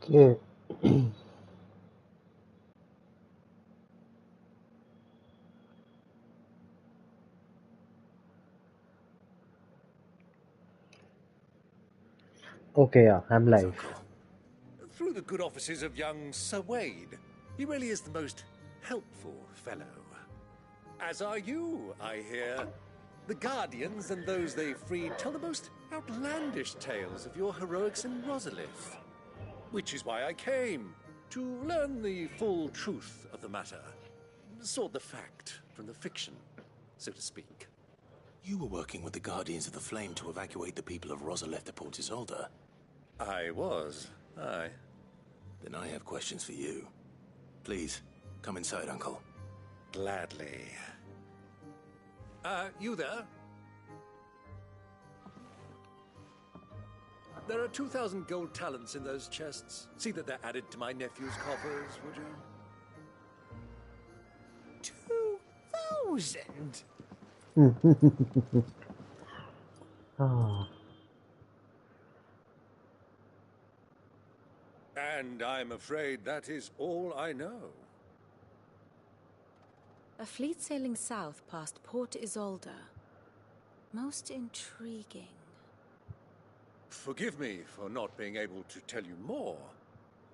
Yeah. Okay, yeah, I'm Greetings, live. Uncle. Through the good offices of young Sir Wade, he really is the most helpful fellow. As are you, I hear. The Guardians and those they freed tell the most outlandish tales of your heroics in Rosalith. Which is why I came, to learn the full truth of the matter. Sort the fact from the fiction, so to speak. You were working with the Guardians of the Flame to evacuate the people of Rosalith to Port Isolde. I was, aye. Then I have questions for you. Please, come inside, Uncle. Gladly. You there? There are 2,000 gold talents in those chests. See that they're added to my nephew's coffers, would you? 2,000? Ah, And I'm afraid that is all I know. A fleet sailing south past Port Isolde. Most intriguing. Forgive me for not being able to tell you more.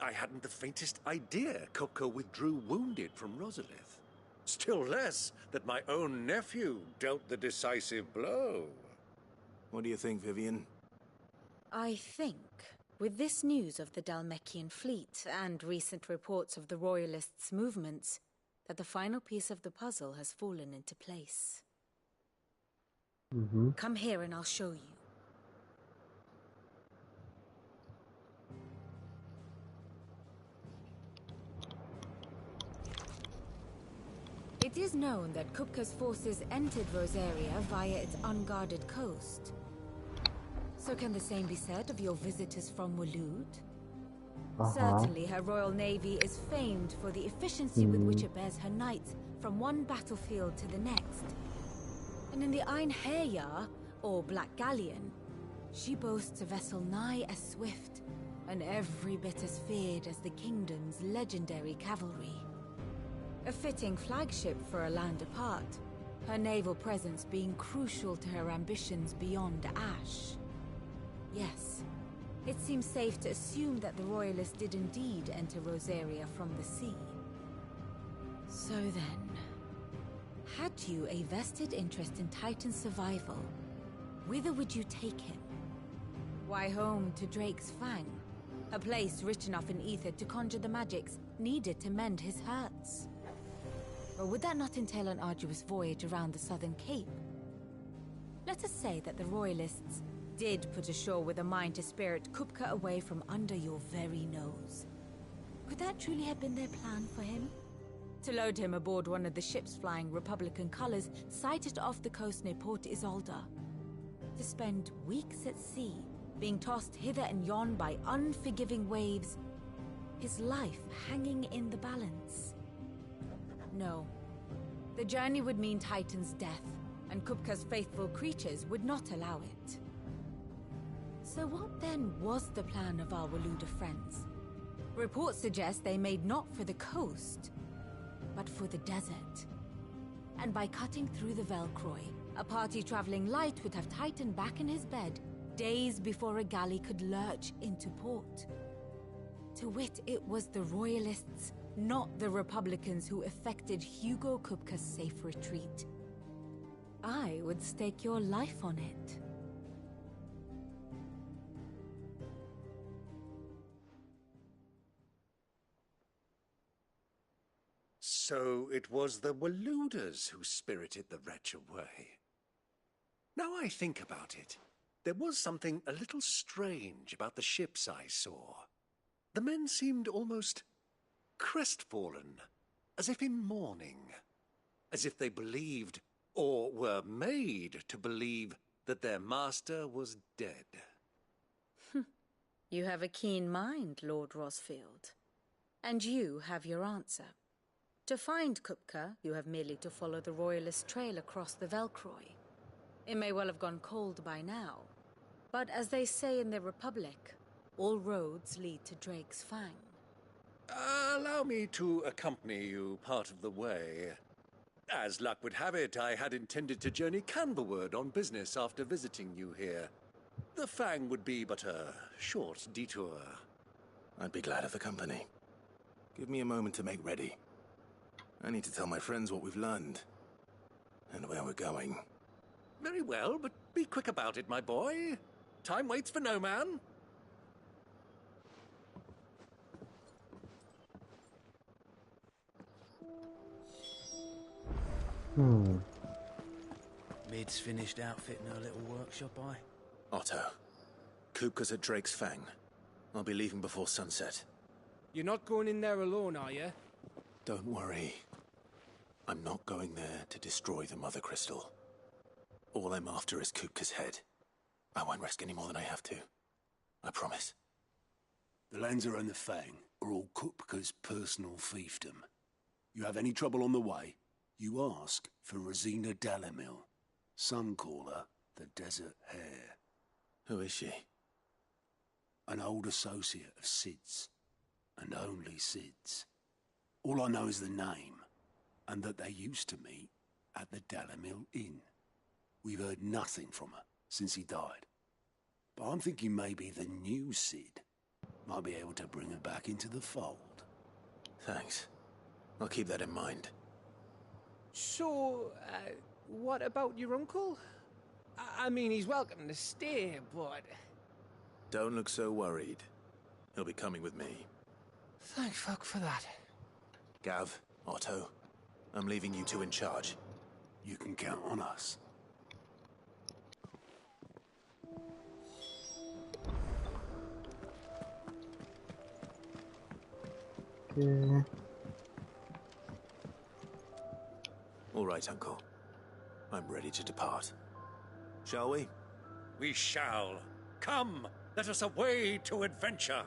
I hadn't the faintest idea Kopko withdrew wounded from Rosalith. Still less that my own nephew dealt the decisive blow. What do you think, Vivian? I think, with this news of the Dalmekian fleet and recent reports of the Royalists' movements, that the final piece of the puzzle has fallen into place. Come here and I'll show you. It is known that Kupka's forces entered Rosaria via its unguarded coast. So can the same be said of your visitors from Waloed? Certainly her royal navy is famed for the efficiency with which it bears her knights from one battlefield to the next. And in the Einherjar, or Black Galleon, she boasts a vessel nigh as swift and every bit as feared as the kingdom's legendary cavalry. A fitting flagship for a land apart, her naval presence being crucial to her ambitions beyond Ash. Yes, it seems safe to assume that the Royalists did indeed enter Rosaria from the sea. So then, had you a vested interest in Titan's survival, whither would you take him? Why, home to Drake's Fang, a place rich enough in ether to conjure the magics needed to mend his hurts. Or would that not entail an arduous voyage around the southern cape? Let us say that the Royalists did put ashore with a mind to spirit Kupka away from under your very nose. Could that truly have been their plan for him? To load him aboard one of the ships flying Republican colors sighted off the coast near Port Isolde. To spend weeks at sea, being tossed hither and yon by unforgiving waves, his life hanging in the balance. No. The journey would mean Titan's death, and Kupka's faithful creatures would not allow it. So what then was the plan of our Waluda friends? Reports suggest they made not for the coast, but for the desert. And by cutting through the Velcroy, a party traveling light would have Titan back in his bed days before a galley could lurch into port. To wit, it was the Royalists, not the Republicans, who effected Hugo Kupka's safe retreat. I would stake your life on it. So it was the Waluders who spirited the wretch away. Now I think about it, there was something a little strange about the ships I saw. The men seemed almost crestfallen, as if in mourning, as if they believed, or were made to believe, that their master was dead. You have a keen mind, Lord Rosfield. And you have your answer. To find Kupka, you have merely to follow the Royalist trail across the Velcroy. It may well have gone cold by now, but as they say in the Republic, All roads lead to Drake's Fang. Allow me to accompany you part of the way. As luck would have it, I had intended to journey Canberward on business after visiting you here. The Fang would be but a short detour. I'd be glad of the company. Give me a moment to make ready. I need to tell my friends what we've learned. And where we're going. Very well, but be quick about it, my boy. Time waits for no man. Mid's finished outfitting her little workshop, Otto. Kupka's at Drake's Fang. I'll be leaving before sunset. You're not going in there alone, are you? Don't worry. I'm not going there to destroy the Mother Crystal. All I'm after is Kupka's head. I won't risk any more than I have to. I promise. The Lancer and the Fang are all Kupka's personal fiefdom. You have any trouble on the way, you ask for Rosina Dalamil. Some call her the Desert Hare. Who is she? An old associate of Sid's, and only Sid's. All I know is the name, and that they used to meet at the Dalamil Inn. We've heard nothing from her since he died. But I'm thinking maybe the new Sid might be able to bring her back into the fold. Thanks. I'll keep that in mind. So, what about your uncle? I mean, he's welcome to stay, but... Don't look so worried. He'll be coming with me. Thank fuck for that. Gav, Otto, I'm leaving you two in charge. You can count on us. Okay. All right, Uncle. I'm ready to depart. Shall we? We shall. Come, let us away to adventure.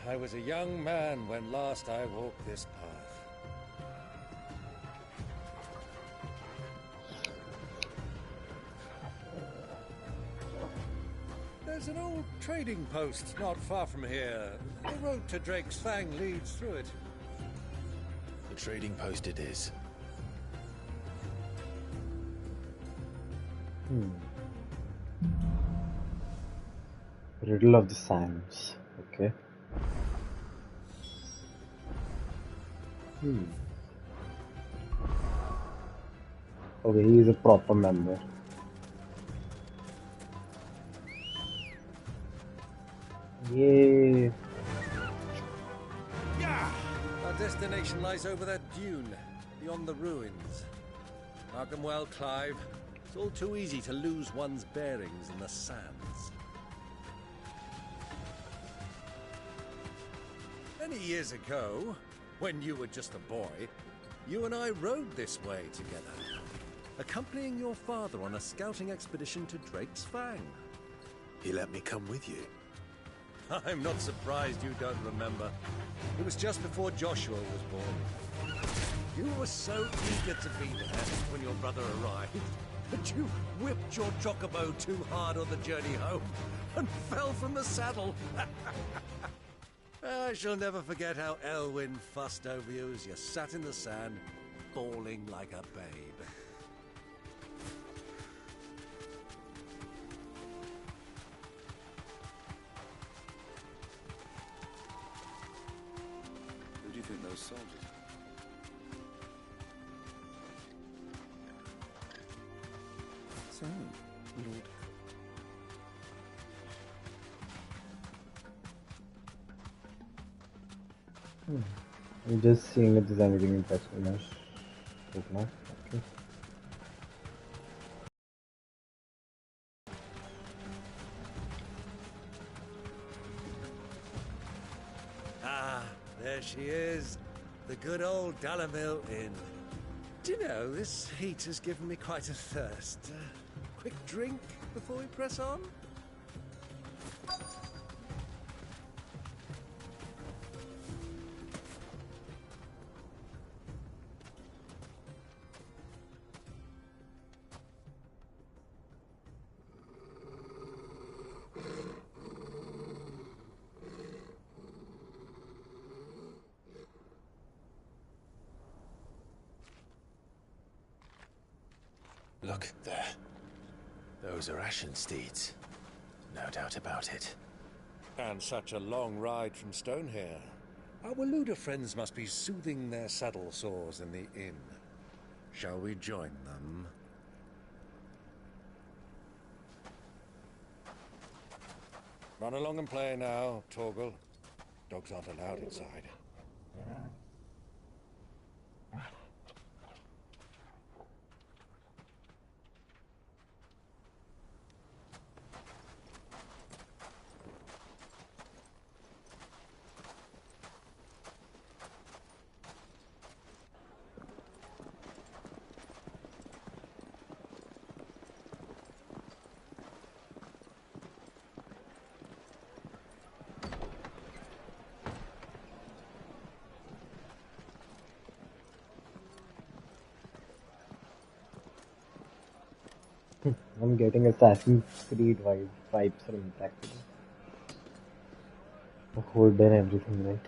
I was a young man when last I walked this path. There's an old trading post not far from here. The road to Drake's Fang leads through it. The trading post it is. Riddle of the Sands. Okay. Okay, he is a proper member. Yay! Yeah! Our destination lies over that dune, beyond the ruins. Mark them well, Clive. It's all too easy to lose one's bearings in the sands. Many years ago, when you were just a boy, you and I rode this way together, accompanying your father on a scouting expedition to Drake's Fang. He let me come with you. I'm not surprised you don't remember. It was just before Joshua was born. You were so eager to be there when your brother arrived that you whipped your chocobo too hard on the journey home and fell from the saddle. I shall never forget how Elwyn fussed over you as you sat in the sand, bawling like a babe. Who do you think those soldiers are? So, Lord... I'm just seeing if there's anything interesting else. Right now. Okay. Ah, there she is. The good old Dalamil Inn. Do you know, this heat has given me quite a thirst. Quick drink before we press on? Look, there. Those are Ashen steeds. No doubt about it. And such a long ride from Stonehair. Our Waluda friends must be soothing their saddle sores in the inn. Shall we join them? Run along and play now, Torgal. Dogs aren't allowed inside. I'm getting Assassin's Creed vibes from it actually. The hood and everything, right?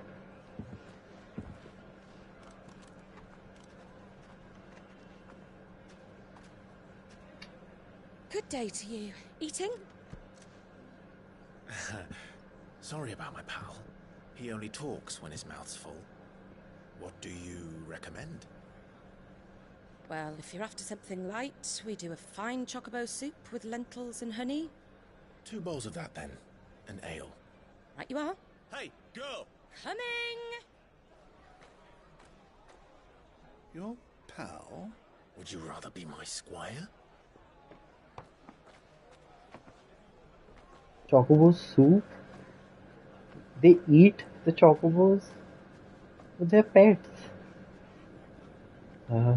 Good day to you. Eating? Sorry about my pal. He only talks when his mouth's full. What do you recommend? Well, if you're after something light, we do a fine chocobo soup with lentils and honey. 2 bowls of that, then. An ale. Right you are. Hey, girl! Coming! Your pal? Would you rather be my squire? Chocobo soup? They eat the chocobos with their pets. Ah.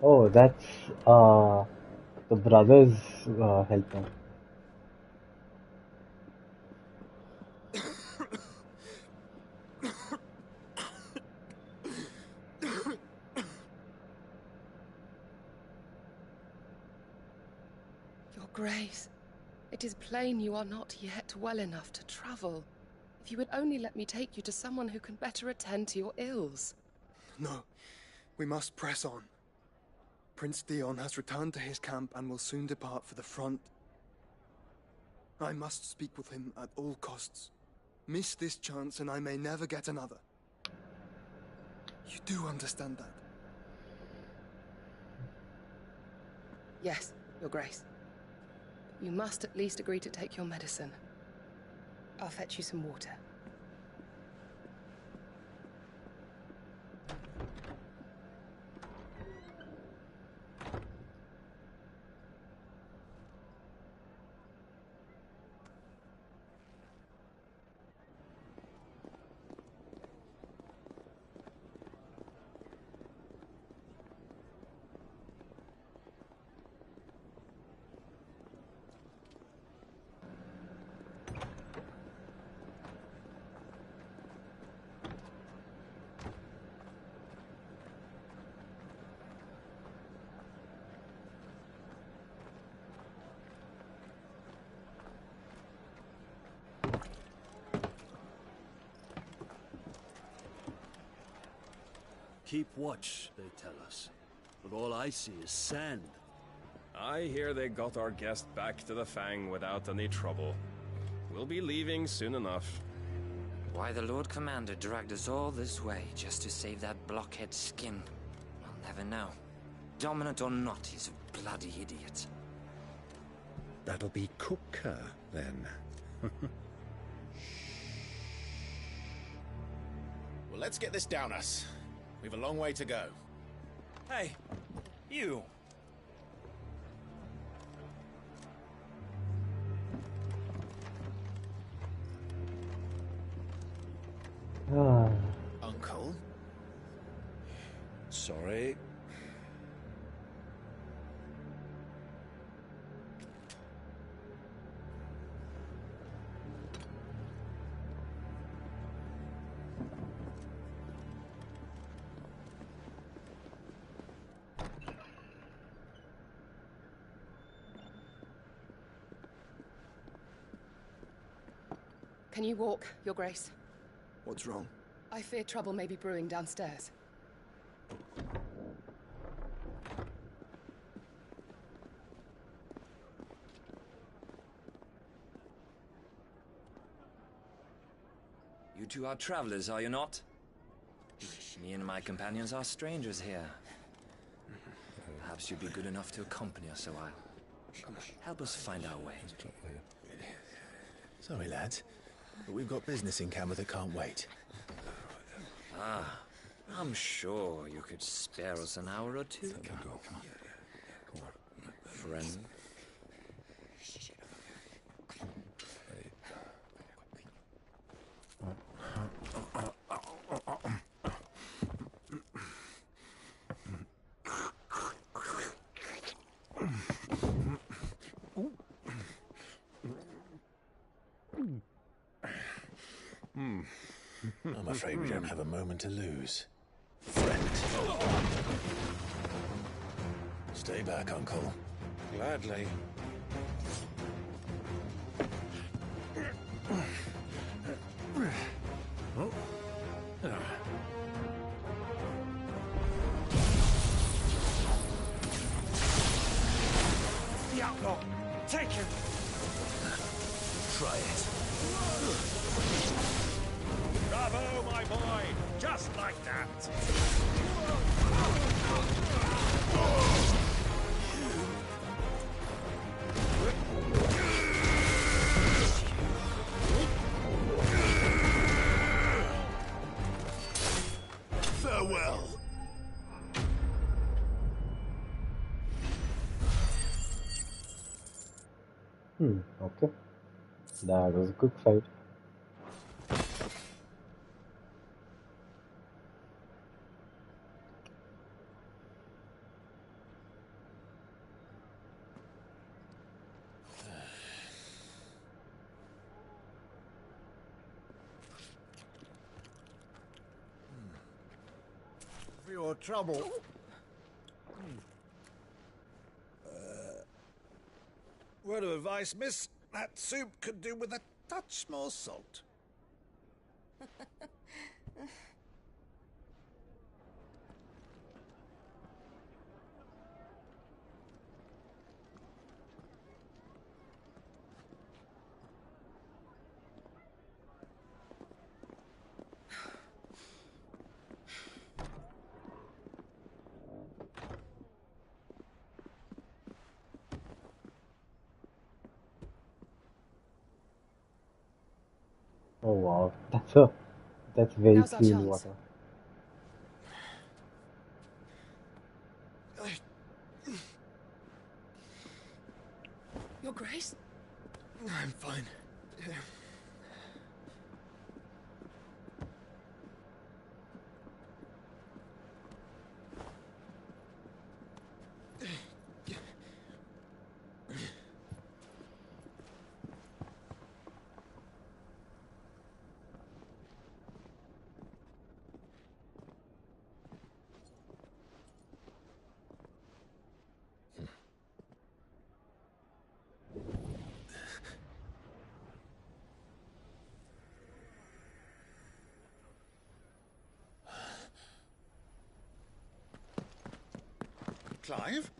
Oh, that's the brother's helper. Your Grace, it is plain you are not yet well enough to travel. If you would only let me take you to someone who can better attend to your ills. No, we must press on. Prince Theon has returned to his camp and will soon depart for the front. I must speak with him at all costs. Miss this chance and I may never get another. You do understand that? Yes, Your Grace. You must at least agree to take your medicine. I'll fetch you some water. Keep watch, they tell us. But all I see is sand. I hear they got our guest back to the Fang without any trouble. We'll be leaving soon enough. Why the Lord Commander dragged us all this way just to save that blockhead's skin, I'll never know. Dominant or not, he's a bloody idiot. That'll be Cooker, then. Well, let's get this down us. We've a long way to go. Hey, you. Uncle? Sorry. Can you walk, Your Grace? What's wrong? I fear trouble may be brewing downstairs. You two are travelers, are you not? Me and my companions are strangers here. Perhaps you'd be good enough to accompany us a while. Help us find our way. Sorry, lads, but we've got business in camera that can't wait. Ah, I'm sure you could spare us an hour or two. Friend. I'm afraid we don't have a moment to lose. Friend. Stay back, Uncle. Gladly. The outlaw! Take him! Try it. Bravo, my boy! Just like that! Farewell. Okay. That was a good fight. For your trouble. Word of advice, miss. That soup could do with a touch more salt. Oh wow, that's very Now's our clean chance. water. Your Grace? I'm fine. Clive?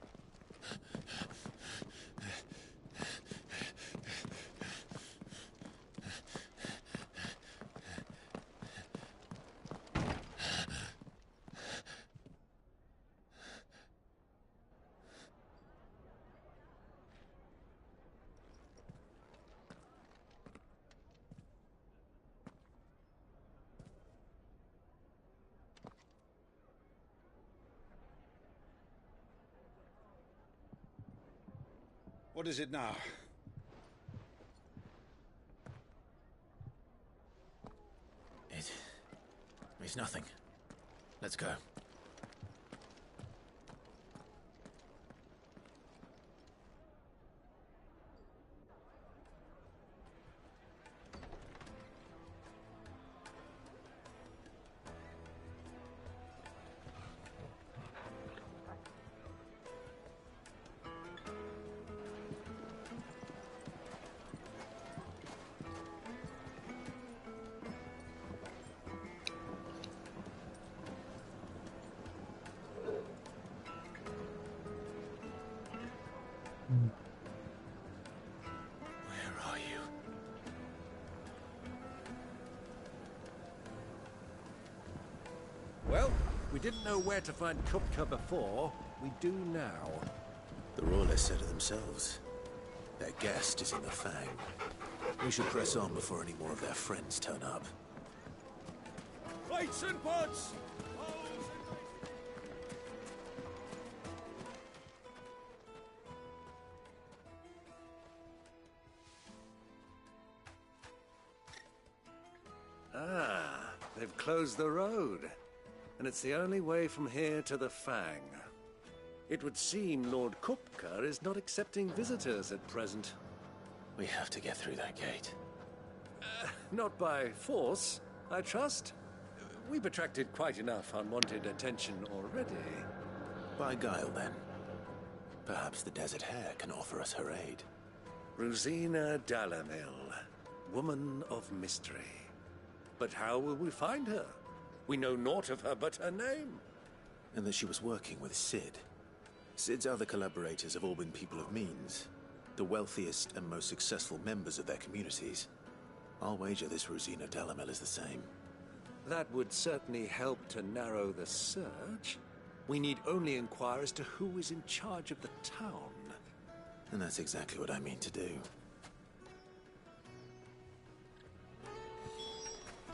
What is it now? It's nothing. Let's go. Where are you? Well, we didn't know where to find Kupka before. We do now. The Royalists said it themselves. Their guest is in the Fang. We should press on before any more of their friends turn up. Plates and pots! Ah, they've closed the road. And it's the only way from here to the Fang. It would seem Lord Kupka is not accepting visitors at present. We have to get through that gate. Not by force, I trust. We've attracted quite enough unwanted attention already. By guile, then. Perhaps the Desert Hare can offer us her aid. Rosina Dalamil, woman of mystery. But how will we find her? We know naught of her but her name. And that she was working with Sid. Sid's other collaborators have all been people of means, the wealthiest and most successful members of their communities. I'll wager this Rosina Dalamel is the same. That would certainly help to narrow the search. We need only inquire as to who is in charge of the town. And that's exactly what I mean to do.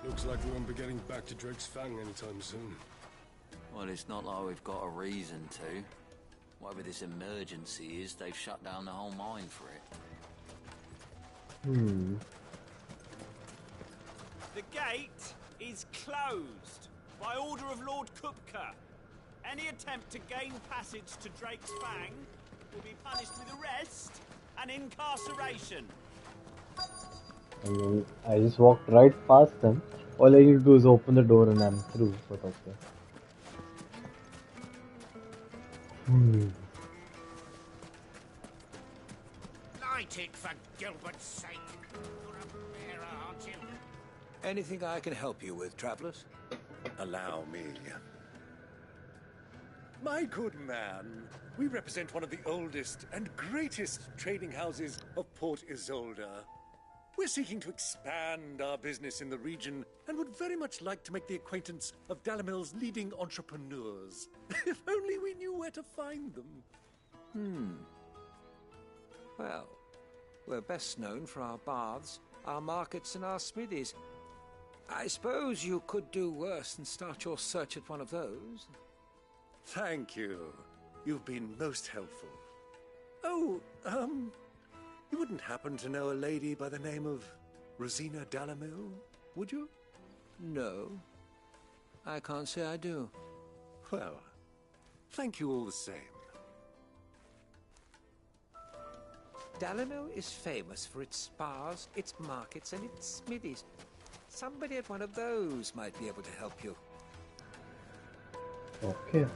Looks like we won't be getting back to Drake's Fang anytime soon. Well, it's not like we've got a reason to. Whatever this emergency is, they've shut down the whole mine for it. The gate is closed by order of Lord Kupka. Any attempt to gain passage to Drake's Fang will be punished with arrest and incarceration. I mean, I just walked right past them. All I need to do is open the door and I'm through, sort of thing. Light it, for Gilbert's sake. You're a bearer, aren't you? Anything I can help you with, travelers? Allow me. My good man, we represent one of the oldest and greatest trading houses of Port Isolde. We're seeking to expand our business in the region and would very much like to make the acquaintance of Dalamil's leading entrepreneurs. If only we knew where to find them. Well, we're best known for our baths, our markets, and our smithies. I suppose you could do worse than start your search at one of those. Thank you. You've been most helpful. Oh, you wouldn't happen to know a lady by the name of Rosina Dalamil, would you? No, I can't say I do. Well, thank you all the same. Dalamil is famous for its spas, its markets, and its smithies. Somebody at one of those might be able to help you. Okay.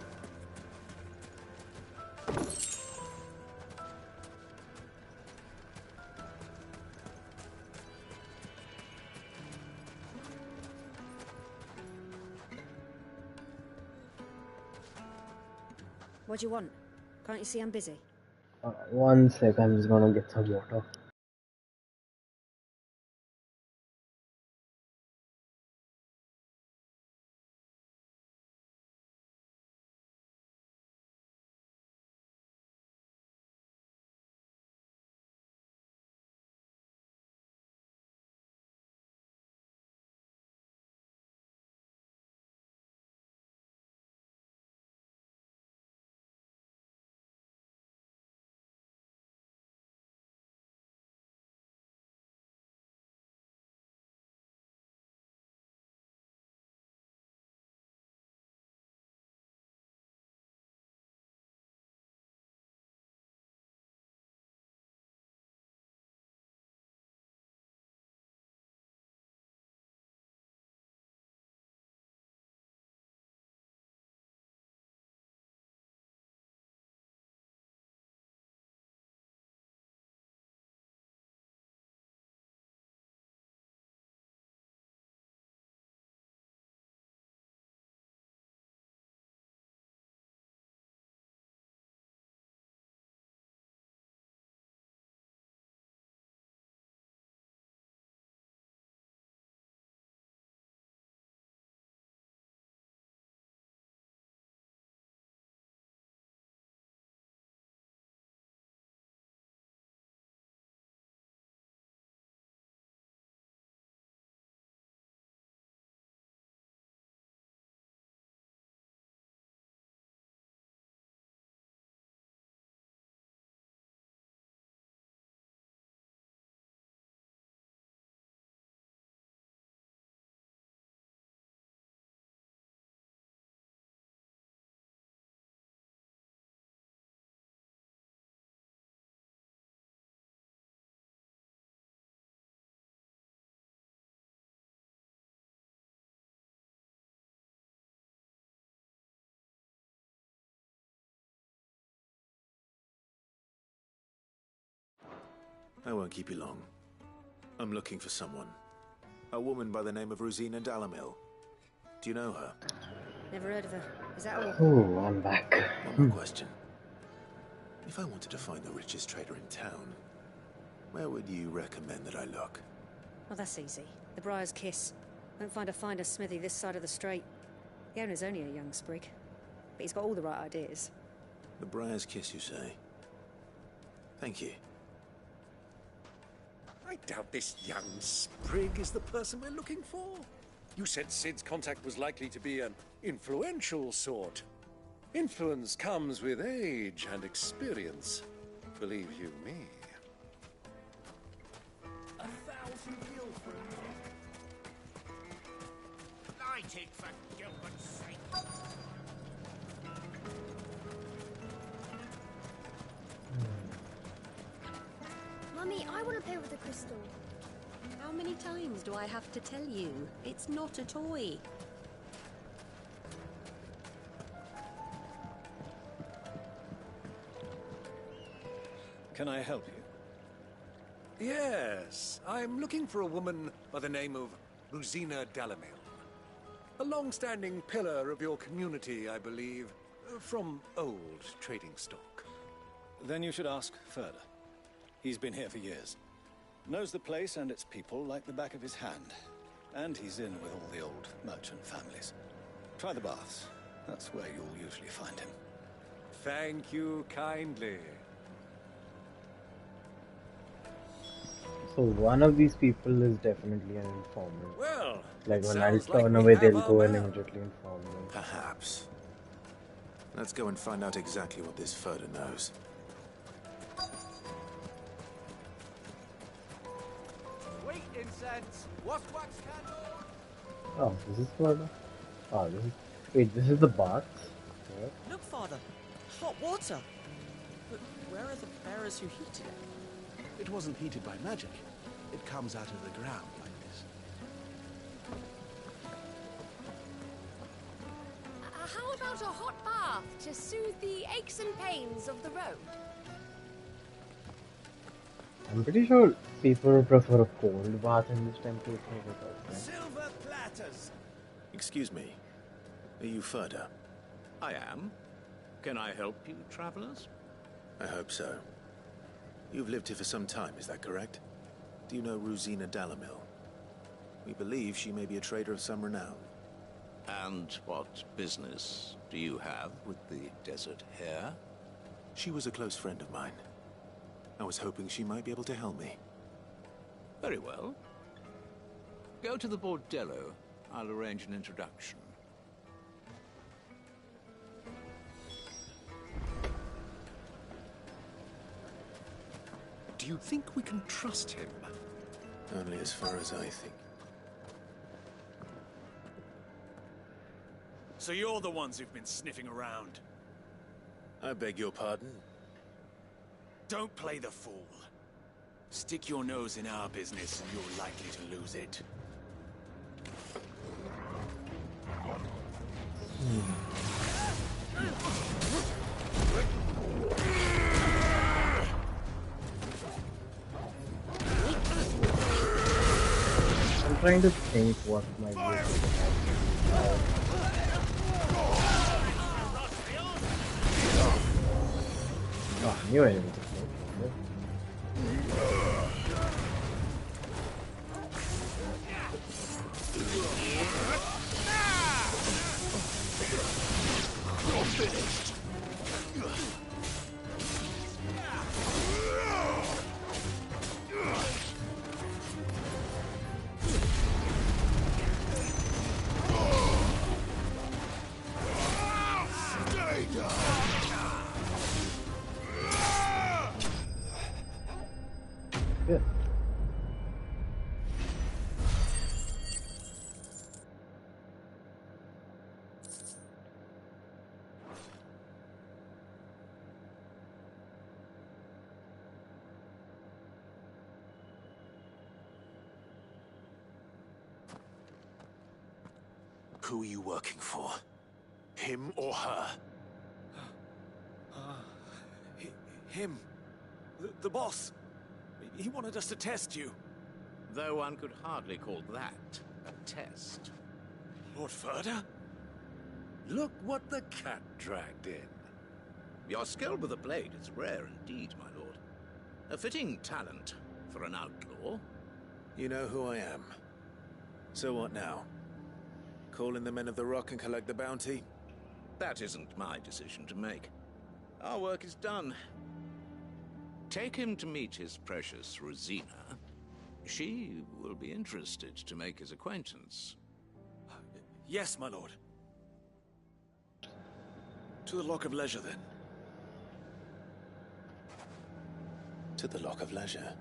What do you want? Can't you see I'm busy? One sec, I'm just gonna get some water. I won't keep you long. I'm looking for someone. A woman by the name of Rosina Dalamil. Do you know her? Never heard of her. Is that all? Oh, I'm back. One more question. If I wanted to find the richest trader in town, where would you recommend that I look? Well, that's easy. The Briar's Kiss. Won't find a finer smithy this side of the strait. The owner's only a young sprig, but he's got all the right ideas. The Briar's Kiss, you say? Thank you. I doubt this young sprig is the person we're looking for. You said Sid's contact was likely to be an influential sort. Influence comes with age and experience, believe you me. 1,000 gil for a minute. Light it for Gilbert's sake. Mummy, I want to play with the crystal. How many times do I have to tell you? It's not a toy. Can I help you? Yes, I'm looking for a woman by the name of Rosina Dalamil. A long-standing pillar of your community, I believe, from old trading stock. Then you should ask further. He's been here for years. Knows the place and its people like the back of his hand. And he's in with all the old merchant families. Try the baths. That's where you'll usually find him. Thank you kindly. So one of these people is definitely an informant. Well, like when I sounds like turn we away, have they'll our go and man. immediately inform me. Perhaps. Let's go and find out exactly what this Furder knows. Wheat incense, wax candle. Oh, this is Florida? Oh, this is... Wait, this is the bath? Yeah. Look, Father. Hot water. But where are the bearers who heated it? It wasn't heated by magic. It comes out of the ground like this. How about a hot bath to soothe the aches and pains of the road? I'm pretty sure people prefer a cold bath in this temperature. Silver platters. Excuse me. Are you Furder? I am. Can I help you, travelers? I hope so. You've lived here for some time, is that correct? Do you know Rosina Dalamil? We believe she may be a trader of some renown. And what business do you have with the desert hare? She was a close friend of mine. I was hoping she might be able to help me. Very well. Go to the bordello. I'll arrange an introduction. Do you think we can trust him? Only as far as I think. So you're the ones who've been sniffing around. I beg your pardon? Don't play the fool. Stick your nose in our business and you're likely to lose it. I'm trying to think what might be a Oh, I knew I needed to play. You're finished. Yeah. Who are you working for? Him or her? Him. The boss. He wanted us to test you. Though one could hardly call that a test. Lord Ferda? Look what the cat dragged in. Your skill with the blade is rare indeed, my lord. A fitting talent for an outlaw. You know who I am. So what now? Call in the men of the Rock and collect the bounty? That isn't my decision to make. Our work is done. Take him to meet his precious Rosina. She will be interested to make his acquaintance. Yes, my lord. To the Lock of Leisure, then. To the Lock of Leisure.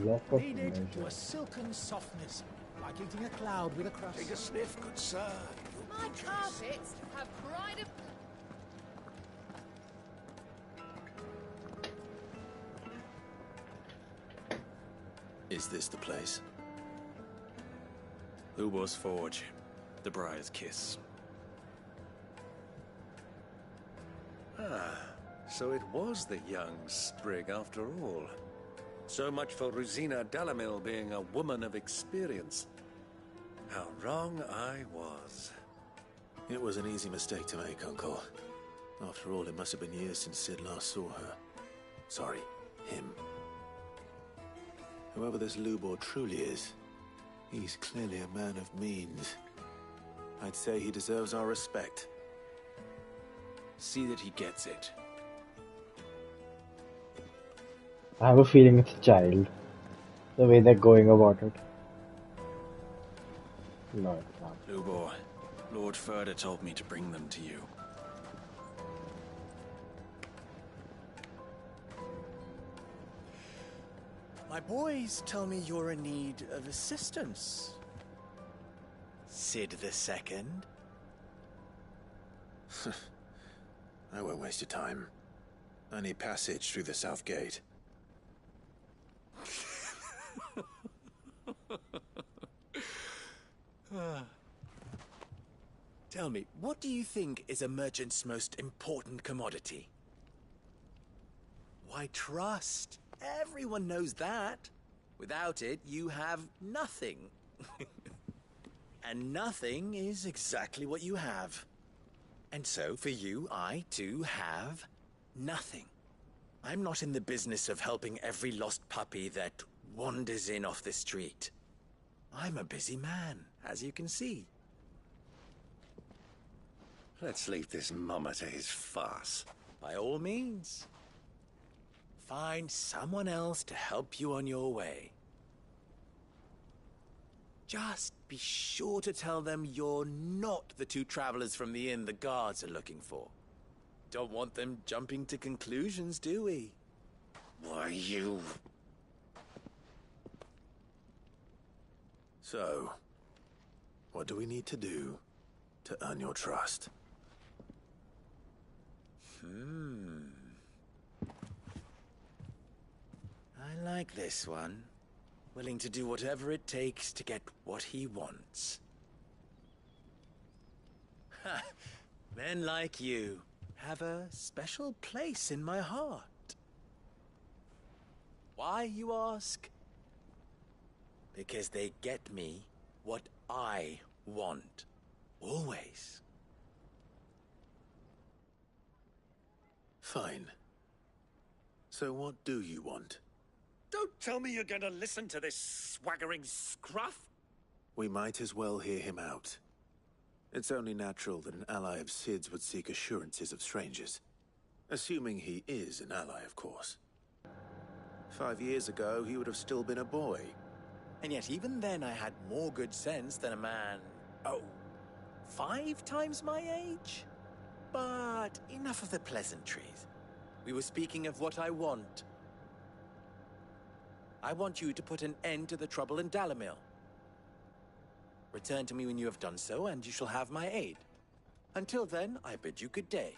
Lock of Lead it to Leisure. a silken softness, like eating a cloud with a crust. Take a sniff, good sir. My carpets have pride of... Is this the place? Ubor's Forge. The Briar's Kiss. Ah, so it was the young sprig after all. So much for Rosina Delamil being a woman of experience. How wrong I was. It was an easy mistake to make, Uncle. After all, it must have been years since Sid last saw her. Sorry, him. Whoever this Lubor truly is, he's clearly a man of means. I'd say he deserves our respect. See that he gets it. I have a feeling it's a child. The way they're going about it. No, it's not. Lubor, Lord Ferda told me to bring them to you. My boys tell me you're in need of assistance. Sid the Second? I won't waste your time. I need passage through the south gate. Tell me, what do you think is a merchant's most important commodity? Why, trust. Everyone knows that. Without it, you have nothing. And nothing is exactly what you have. And so, for you, I, too, have nothing. I'm not in the business of helping every lost puppy that wanders in off the street. I'm a busy man, as you can see. Let's leave this mummer to his farce. By all means. Find someone else to help you on your way. Just be sure to tell them you're not the two travelers from the inn the guards are looking for. Don't want them jumping to conclusions, do we? Why, you... So, what do we need to do to earn your trust? I like this one. Willing to do whatever it takes to get what he wants. Ha! Men like you have a special place in my heart. Why, you ask? Because they get me what I want. Always. Fine. So what do you want? Don't tell me you're going to listen to this swaggering scruff. We might as well hear him out. It's only natural that an ally of Sid's would seek assurances of strangers. Assuming he is an ally, of course. 5 years ago, he would have still been a boy. And yet even then I had more good sense than a man, 5 times my age? But enough of the pleasantries. We were speaking of what I want. I want you to put an end to the trouble in Dalamil. Return to me when you have done so, and you shall have my aid. Until then, I bid you good day.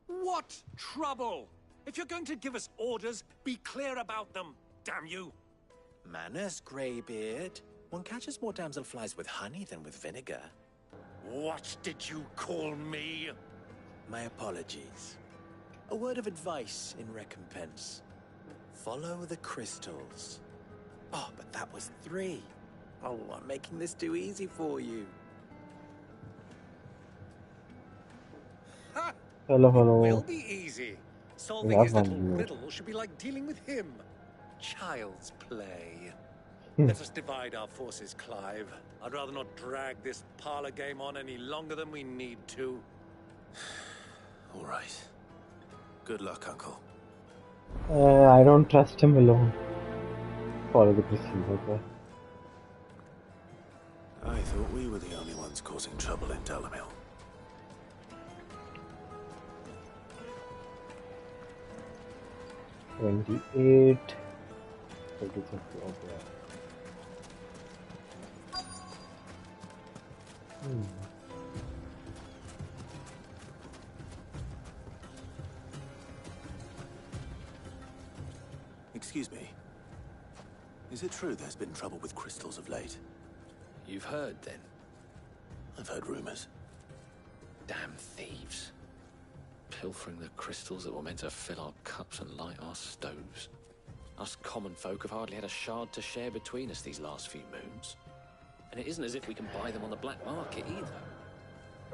What trouble? If you're going to give us orders, be clear about them, damn you. Manners, Greybeard. One catches more damselflies with honey than with vinegar. What did you call me? My apologies. A word of advice in recompense. Follow the crystals. Oh, but that was 3. Oh, I'm making this too easy for you. Ha! Hello, It will hello. be easy. We Solving have his little one more. riddle should be like dealing with him. Child's play. Let us divide our forces, Clive. I'd rather not drag this parlor game on any longer than we need to. All right. Good luck, Uncle. I don't trust him alone. Follow the crystals, okay? I thought we were the only ones causing trouble in Delamil. $28. Okay. Excuse me. Is it true there's been trouble with crystals of late? You've heard, then? I've heard rumors. Damn thieves. Pilfering the crystals that were meant to fill our cups and light our stoves. Us common folk have hardly had a shard to share between us these last few moons. And it isn't as if we can buy them on the black market either.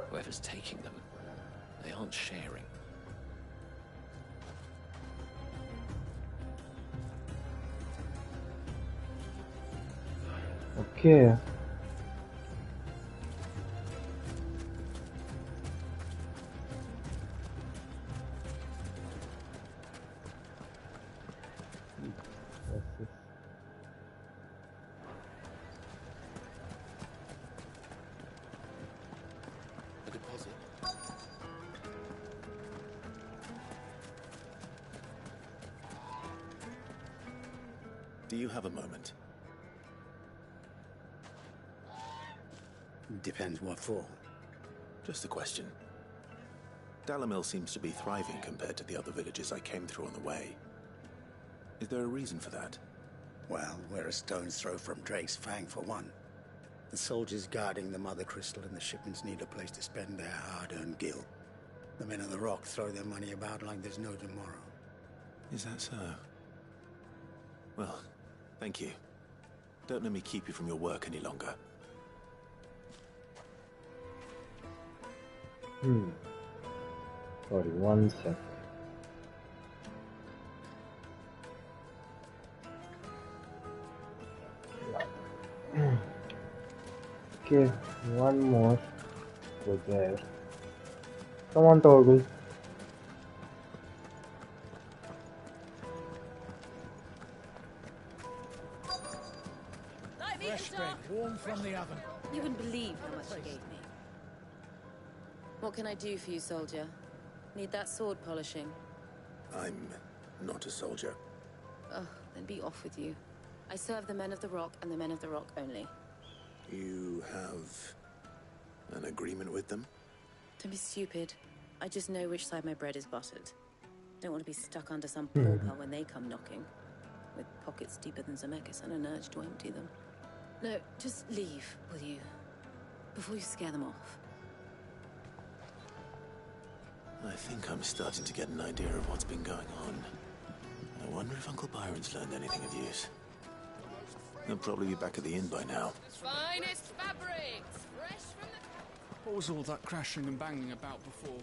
Whoever's taking them, they aren't sharing. Okay. What's this? A deposit? Do you have a moment? Depends what for. Just a question. Dalamil seems to be thriving compared to the other villages I came through on the way. Is there a reason for that? Well, we're a stone's throw from Drake's Fang, for one. The soldiers guarding the Mother Crystal and the shipments need a place to spend their hard-earned gil. The men of the Rock throw their money about like there's no tomorrow. Is that so? Well, thank you. Don't let me keep you from your work any longer. Sorry, 1 sec. Okay, one more. Go there. Come on, Toggle. Fresh bread, warm from the oven. You wouldn't believe how much you gave me. What can I do for you, soldier? Need that sword polishing? I'm not a soldier. Oh, then be off with you. I serve the men of the Rock and the men of the Rock only. You have an agreement with them? Don't be stupid. I just know which side my bread is buttered. Don't want to be stuck under some pauper when they come knocking. With pockets deeper than Zemeckis and an urge to empty them. No, just leave, will you? Before you scare them off. I think I'm starting to get an idea of what's been going on. I wonder if Uncle Byron's learned anything of use. He'll probably be back at the inn by now. Finest fabrics, fresh from the... What was all that crashing and banging about before?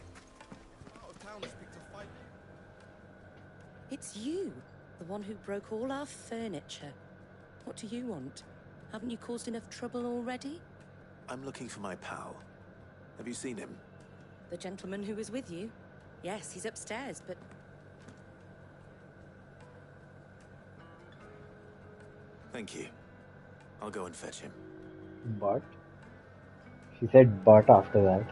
It's you, the one who broke all our furniture. What do you want? Haven't you caused enough trouble already? I'm looking for my pal. Have you seen him? The gentleman who was with you? Yes, he's upstairs, but... Thank you. I'll go and fetch him. But? She said but after that.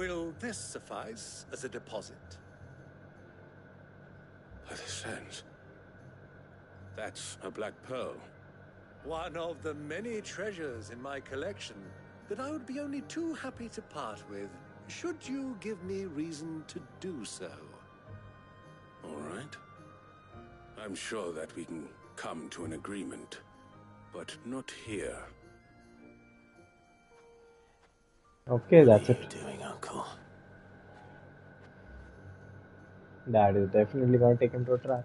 Will this suffice as a deposit? By the sands. That's a black pearl. One of the many treasures in my collection that I would be only too happy to part with, should you give me reason to do so. All right. I'm sure that we can come to an agreement, but not here. Okay, that's it. What are you doing, Uncle? Dad is definitely gonna take him to a trap.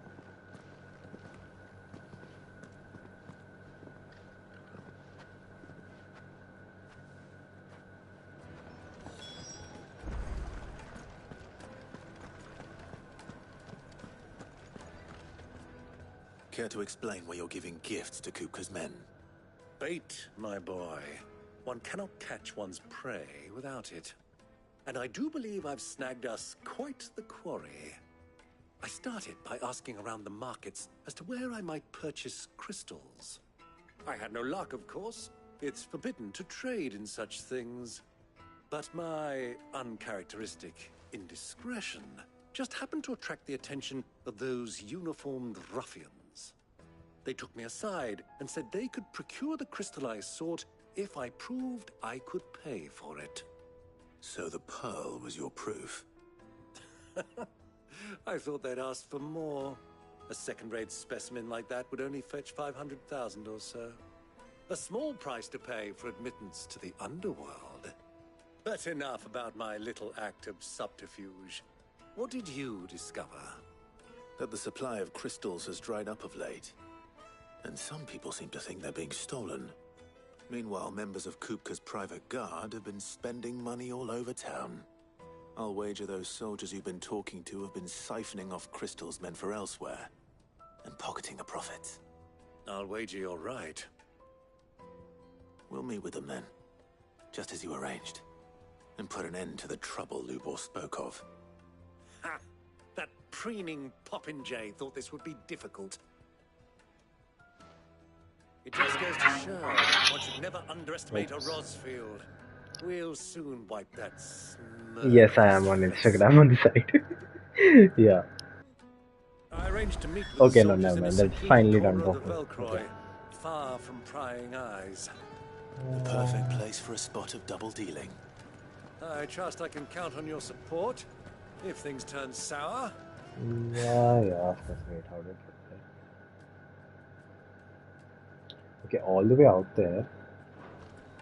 Care to explain why you're giving gifts to Kupka's men? Bait, my boy. One cannot catch one's prey without it. And I do believe I've snagged us quite the quarry. I started by asking around the markets as to where I might purchase crystals. I had no luck, of course. It's forbidden to trade in such things. But my uncharacteristic indiscretion just happened to attract the attention of those uniformed ruffians. They took me aside and said they could procure the crystal I sought if I proved I could pay for it. So the pearl was your proof? I thought they'd asked for more. A second-rate specimen like that would only fetch 500,000 or so. A small price to pay for admittance to the underworld. But enough about my little act of subterfuge. What did you discover? That the supply of crystals has dried up of late. And some people seem to think they're being stolen. Meanwhile, members of Kupka's private guard have been spending money all over town. I'll wager those soldiers you've been talking to have been siphoning off crystals meant for elsewhere, and pocketing the profits. I'll wager you're right. We'll meet with them then, just as you arranged, and put an end to the trouble Lubor spoke of. Ha! That preening popinjay thought this would be difficult. It just goes to show one should never underestimate a Rosfield. We'll soon wipe that smirk. Yes, I am on Instagram on the site. Yeah. I arranged to meet with Okay, the no, soldiers never in a mind. That's secluded finally done corner of the talking. Velcroy, Okay. far from prying eyes. The perfect place for a spot of double dealing. I trust I can count on your support if things turn sour. Yeah, of course. Wait, how did it look like? Okay, all the way out there.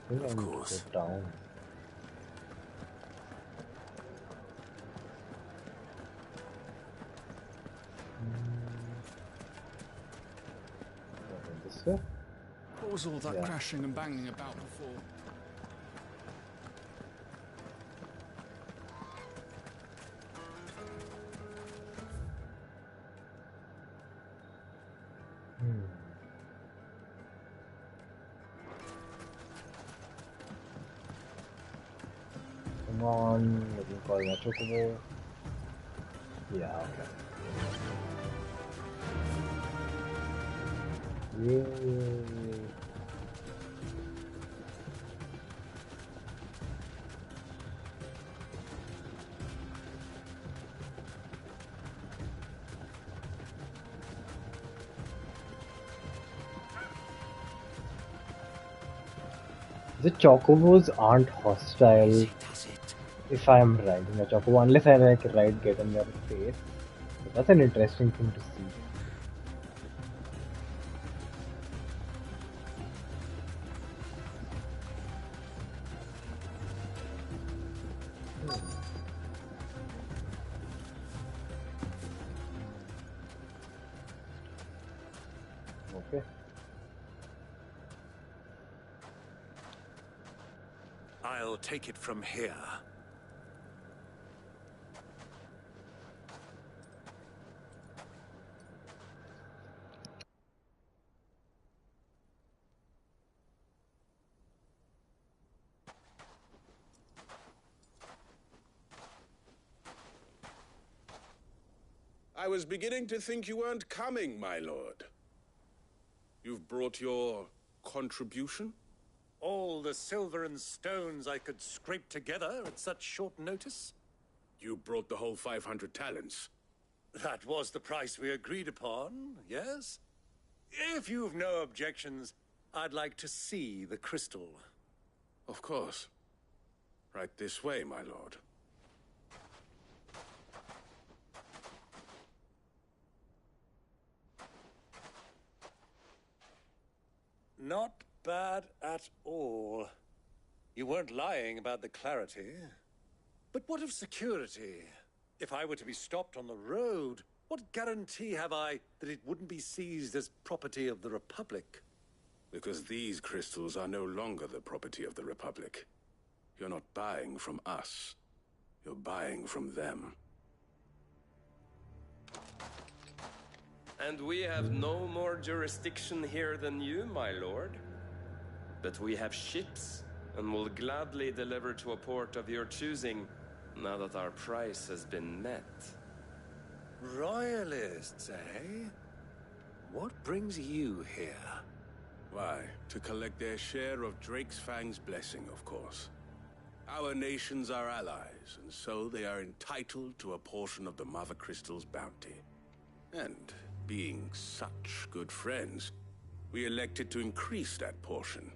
I think I need to go down. This way? What was all that Yeah. crashing and banging about before? Come on, let me call my Chocobo. Yeah, okay. Yay. The chocobos aren't hostile if I am riding a chocobo, unless I like get in their face. So that's an interesting thing to see. Okay. I'll take it from here. I was beginning to think you weren't coming, my lord. You've brought your contribution? All the silver and stones I could scrape together at such short notice? You brought the whole 500 talents. That was the price we agreed upon, yes? If you've no objections, I'd like to see the crystal. Of course. Right this way, my lord. Not bad at all. You weren't lying about the clarity. But what of security? If I were to be stopped on the road, what guarantee have I that it wouldn't be seized as property of the Republic? Because these crystals are no longer the property of the Republic. You're not buying from us. You're buying from them. And we have no more jurisdiction here than you, my lord. But we have ships, and will gladly deliver to a port of your choosing, now that our price has been met. Royalists, eh? What brings you here? Why, to collect their share of Drake's Fang's blessing, of course. Our nations are allies, and so they are entitled to a portion of the Mother Crystal's bounty. And being such good friends, we elected to increase that portion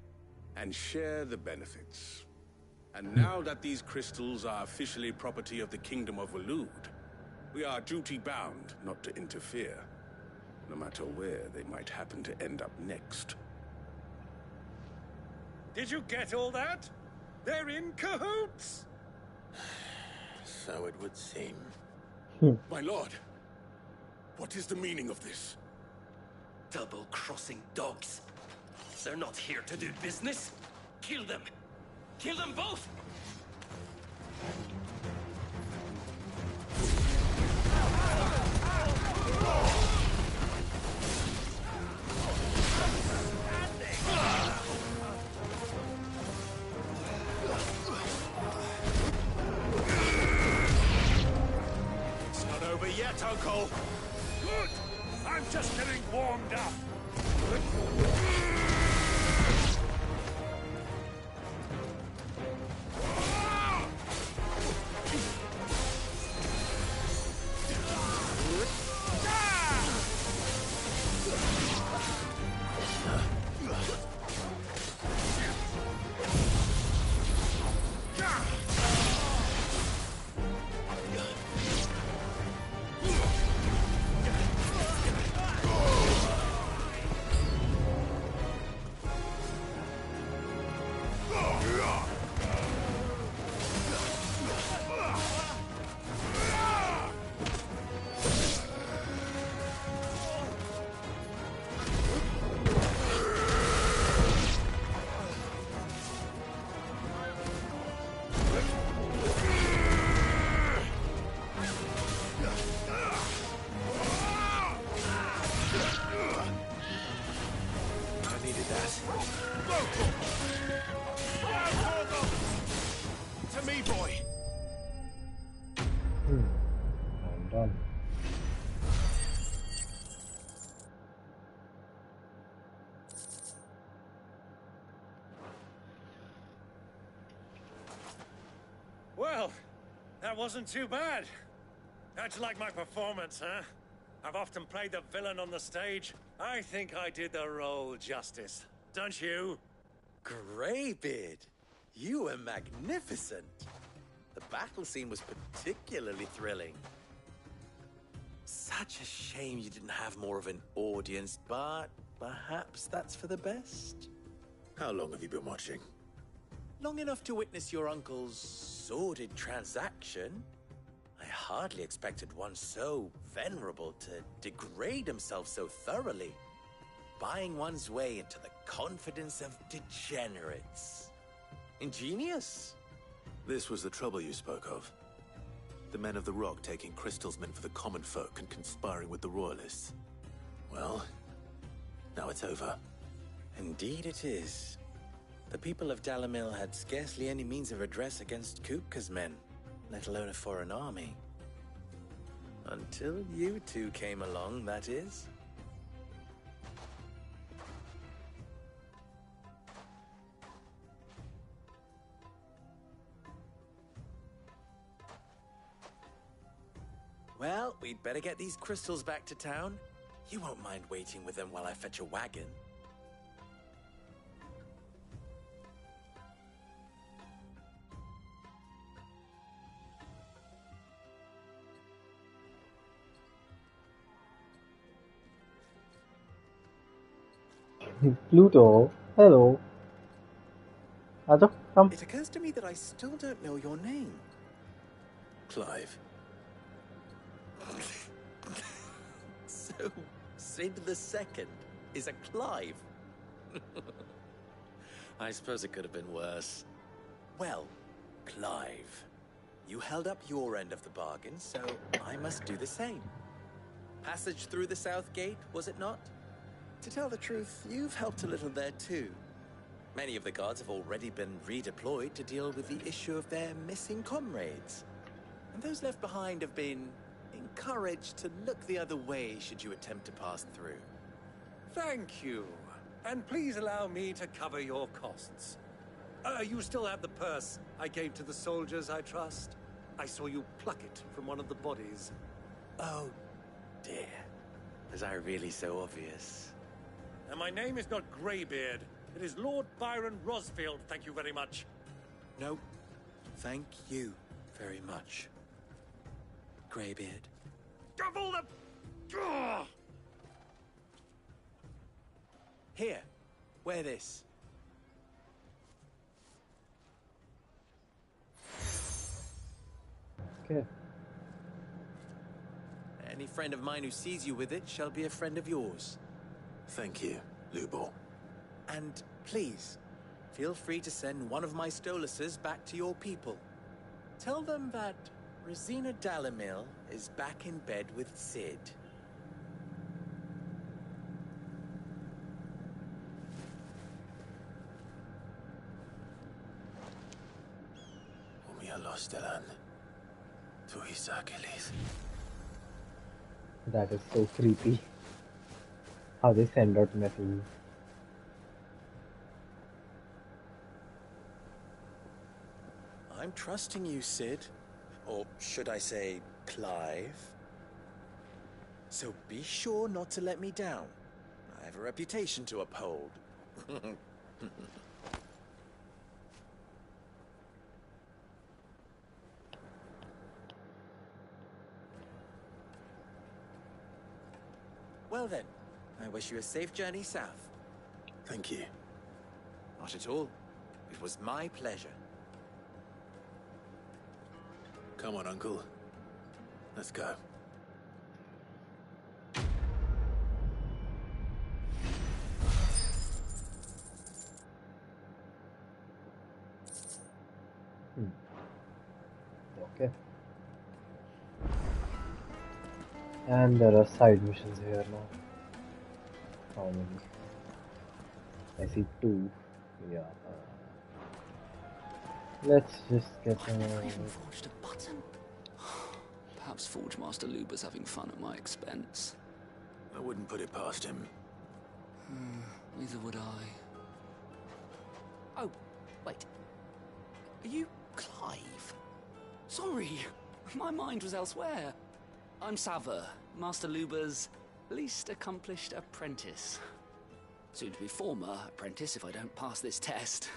and share the benefits. And now that these crystals are officially property of the Kingdom of Waloed, we are duty-bound not to interfere, no matter where they might happen to end up next. Did you get all that? They're in cahoots! So it would seem. My lord, what is the meaning of this? Double-crossing dogs. They're not here to do business. Kill them! Kill them both! It's not over yet, Uncle! Good! I'm just getting warmed up! To me, boy! I'm done. Well, that wasn't too bad. How'd you like my performance, huh? I've often played the villain on the stage. I think I did the role justice. Don't you? Greybeard, you were magnificent. The battle scene was particularly thrilling. Such a shame you didn't have more of an audience, but perhaps that's for the best. How long have you been watching? Long enough to witness your uncle's sordid transaction. I hardly expected one so venerable to degrade himself so thoroughly, buying one's way into the confidence of degenerates. Ingenious. This was the trouble you spoke of. The men of the Rock taking crystals meant for the common folk and conspiring with the Royalists. Well, now it's over. Indeed it is. The people of Dalamil had scarcely any means of redress against Kupka's men, let alone a foreign army. Until you two came along, that is. Well, we'd better get these crystals back to town. You won't mind waiting with them while I fetch a wagon. Pluto, hello. Ajo, come. It occurs to me that I still don't know your name. Clive. So, Sid the Second is a Clive. I suppose it could have been worse. Well, Clive, you held up your end of the bargain, so I must do the same. Passage through the South Gate, was it not? To tell the truth, you've helped a little there too. Many of the guards have already been redeployed to deal with the issue of their missing comrades. And those left behind have been encouraged to look the other way should you attempt to pass through. Thank you. And please allow me to cover your costs. You still have the purse I gave to the soldiers, I trust? I saw you pluck it from one of the bodies. Oh, dear. Was I really so obvious? And my name is not Greybeard. It is Lord Byron Rosfield, thank you very much. No, thank you very much, Greybeard. Of all the... Ugh! Here, wear this. Okay. Any friend of mine who sees you with it shall be a friend of yours. Thank you, Lubor. And please, feel free to send one of my Stoluses back to your people. Tell them that Rosina Dalamil is back in bed with Sid. That is so creepy. How they send out messages. I'm trusting you, Sid. Or should I say, Clive? So be sure not to let me down. I have a reputation to uphold. Well then, I wish you a safe journey south. Thank you. Not at all. It was my pleasure. Come on, Uncle. Let's go. Okay. And there are side missions here now. How many? I see 2. Yeah. Let's just get them. Even forged a button. Perhaps Forge Master Luber's having fun at my expense. I wouldn't put it past him. Neither would I. Oh, wait. Are you Clive? Sorry, my mind was elsewhere. I'm Sava, Master Luber's least accomplished apprentice. Soon to be former apprentice if I don't pass this test.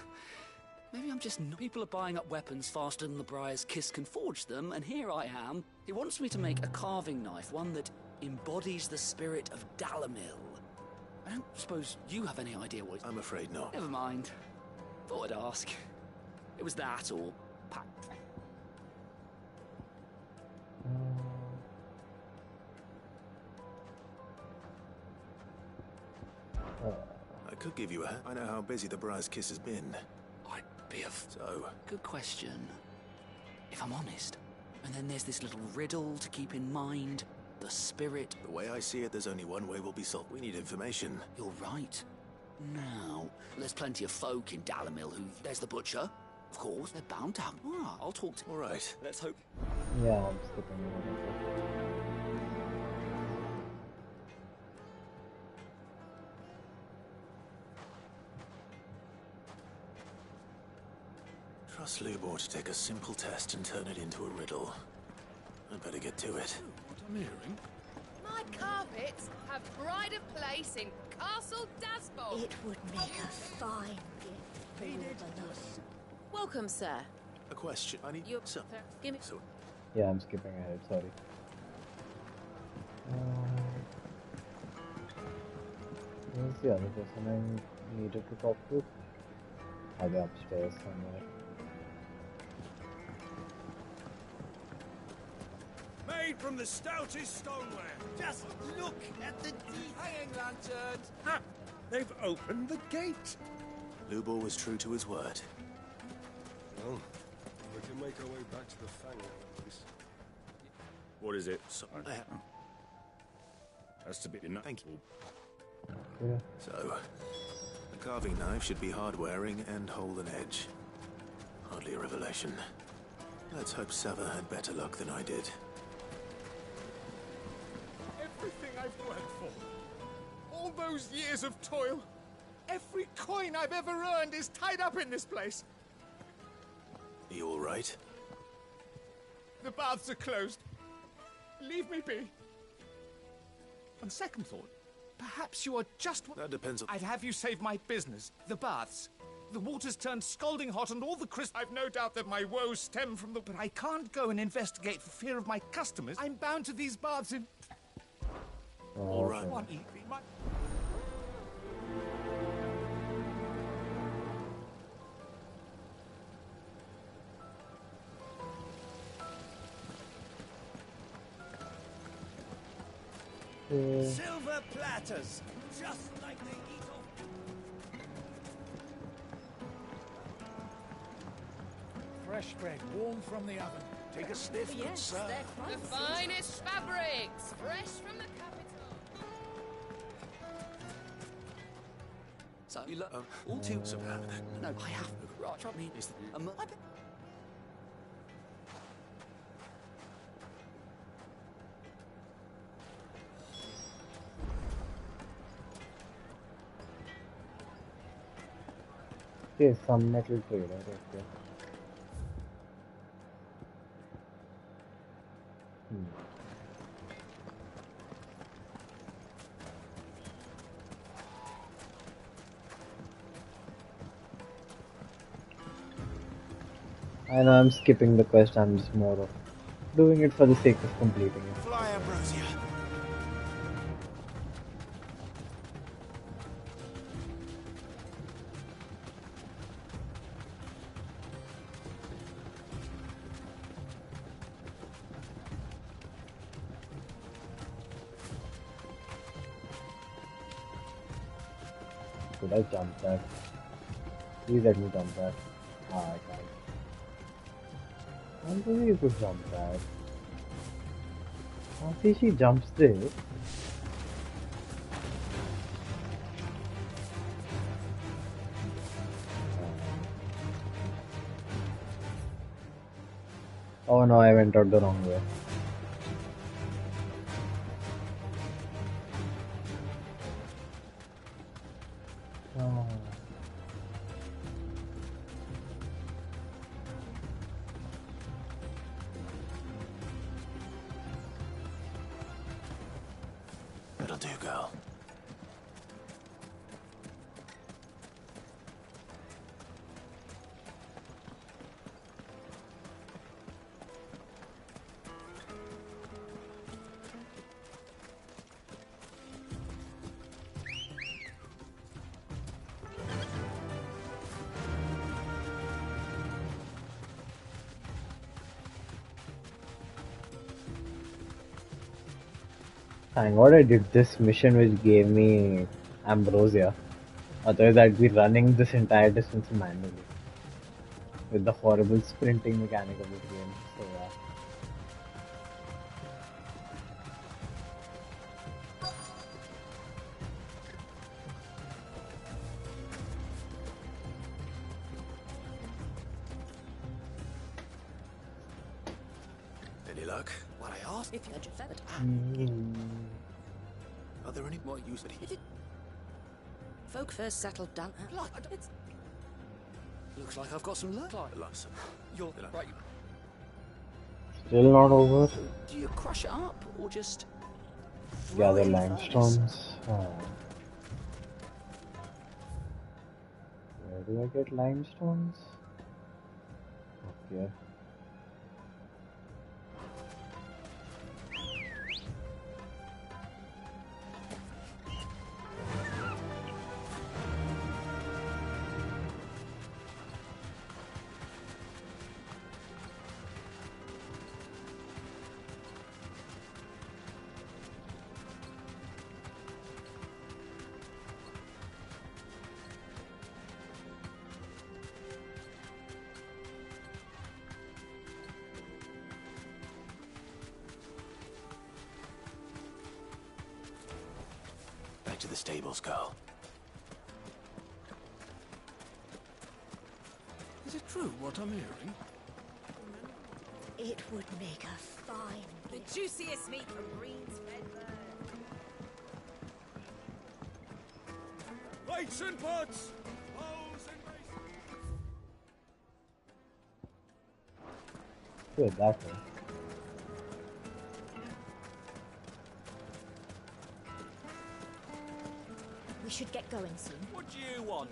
Maybe I'm just... People are buying up weapons faster than the Briar's Kiss can forge them, and here I am. He wants me to make a carving knife, one that embodies the spirit of Dalamil. I don't suppose you have any idea what... I'm afraid not. Never mind. Thought I'd ask. It was that or... I could give you a... I know how busy the Briar's Kiss has been. I'd be a... So... Good question. If I'm honest. And then there's this little riddle to keep in mind. The spirit... The way I see it, there's only one way we'll be solved. We need information. You're right. Now, there's plenty of folk in Dalamil who... There's the butcher. Of course, they're bound to have... I'll talk to... All right. Let's hope... Yeah, I'm skipping it. Trust Lubor to take a simple test and turn it into a riddle. I'd better get to it. What I'm hearing? My carpets have pride of place in Castle Dasbog. It would make a fine gift for your beloved. Welcome, sir. A question. I need Sir, give me. So, Yeah, I'm skipping ahead, sorry. Where's the other person I needed to talk to? Are they upstairs somewhere? Made from the stoutest stoneware. Just look at the hanging lanterns. Ha! They've opened the gate. Lubor was true to his word. Well, we can make our way back to the Fang at least. What is it? So, Has to be enough. Thank you. Yeah. So, the carving knife should be hard-wearing and hold an edge. Hardly a revelation. Let's hope Sava had better luck than I did. Everything I've worked for, all those years of toil, every coin I've ever earned is tied up in this place. Are you all right? The baths are closed. Leave me be. On second thought, perhaps you are just what... That depends on... I'd have you save my business. The baths. The water's turned scalding hot and all the I've no doubt that my woes stem from the... But I can't go and investigate for fear of my customers. I'm bound to these baths in... All right. One evening, my... Silver platters, just like they eat off. Fresh bread, warm from the oven. Take a sniff, good sir. The finest fabrics, fresh from the capital. So you look all too. No, I have. Right, I mean, I bet. Okay, some metal trader, okay. I know I'm skipping the quest, I'm just more of doing it for the sake of completing it. Fly, Ambrosia. Could I jump that? Please let me jump that. Ah, I can't. I don't think you could jump that. Oh, see, she jumps this. Oh no, I went out the wrong way. Oh. That'll do, girl. Thank God I did this mission which gave me Ambrosia. Otherwise I'd be running this entire distance manually. With the horrible sprinting mechanic of this game. So yeah. Any luck? What I asked if you had your feathered. Are there any more use? Folk first settled down. It's... Looks like I've got some luck. You're right. Still not over. Do you crush it up or just throw Gather it in the furnace? limestones. Where do I get limestones? Okay. Back to the stables, girl. Is it true what I'm hearing? It would make a fine The juiciest meat from Green's Red Bird. Weights and pots! Bowls and basins! Good, that way. We should get going soon. What do you want?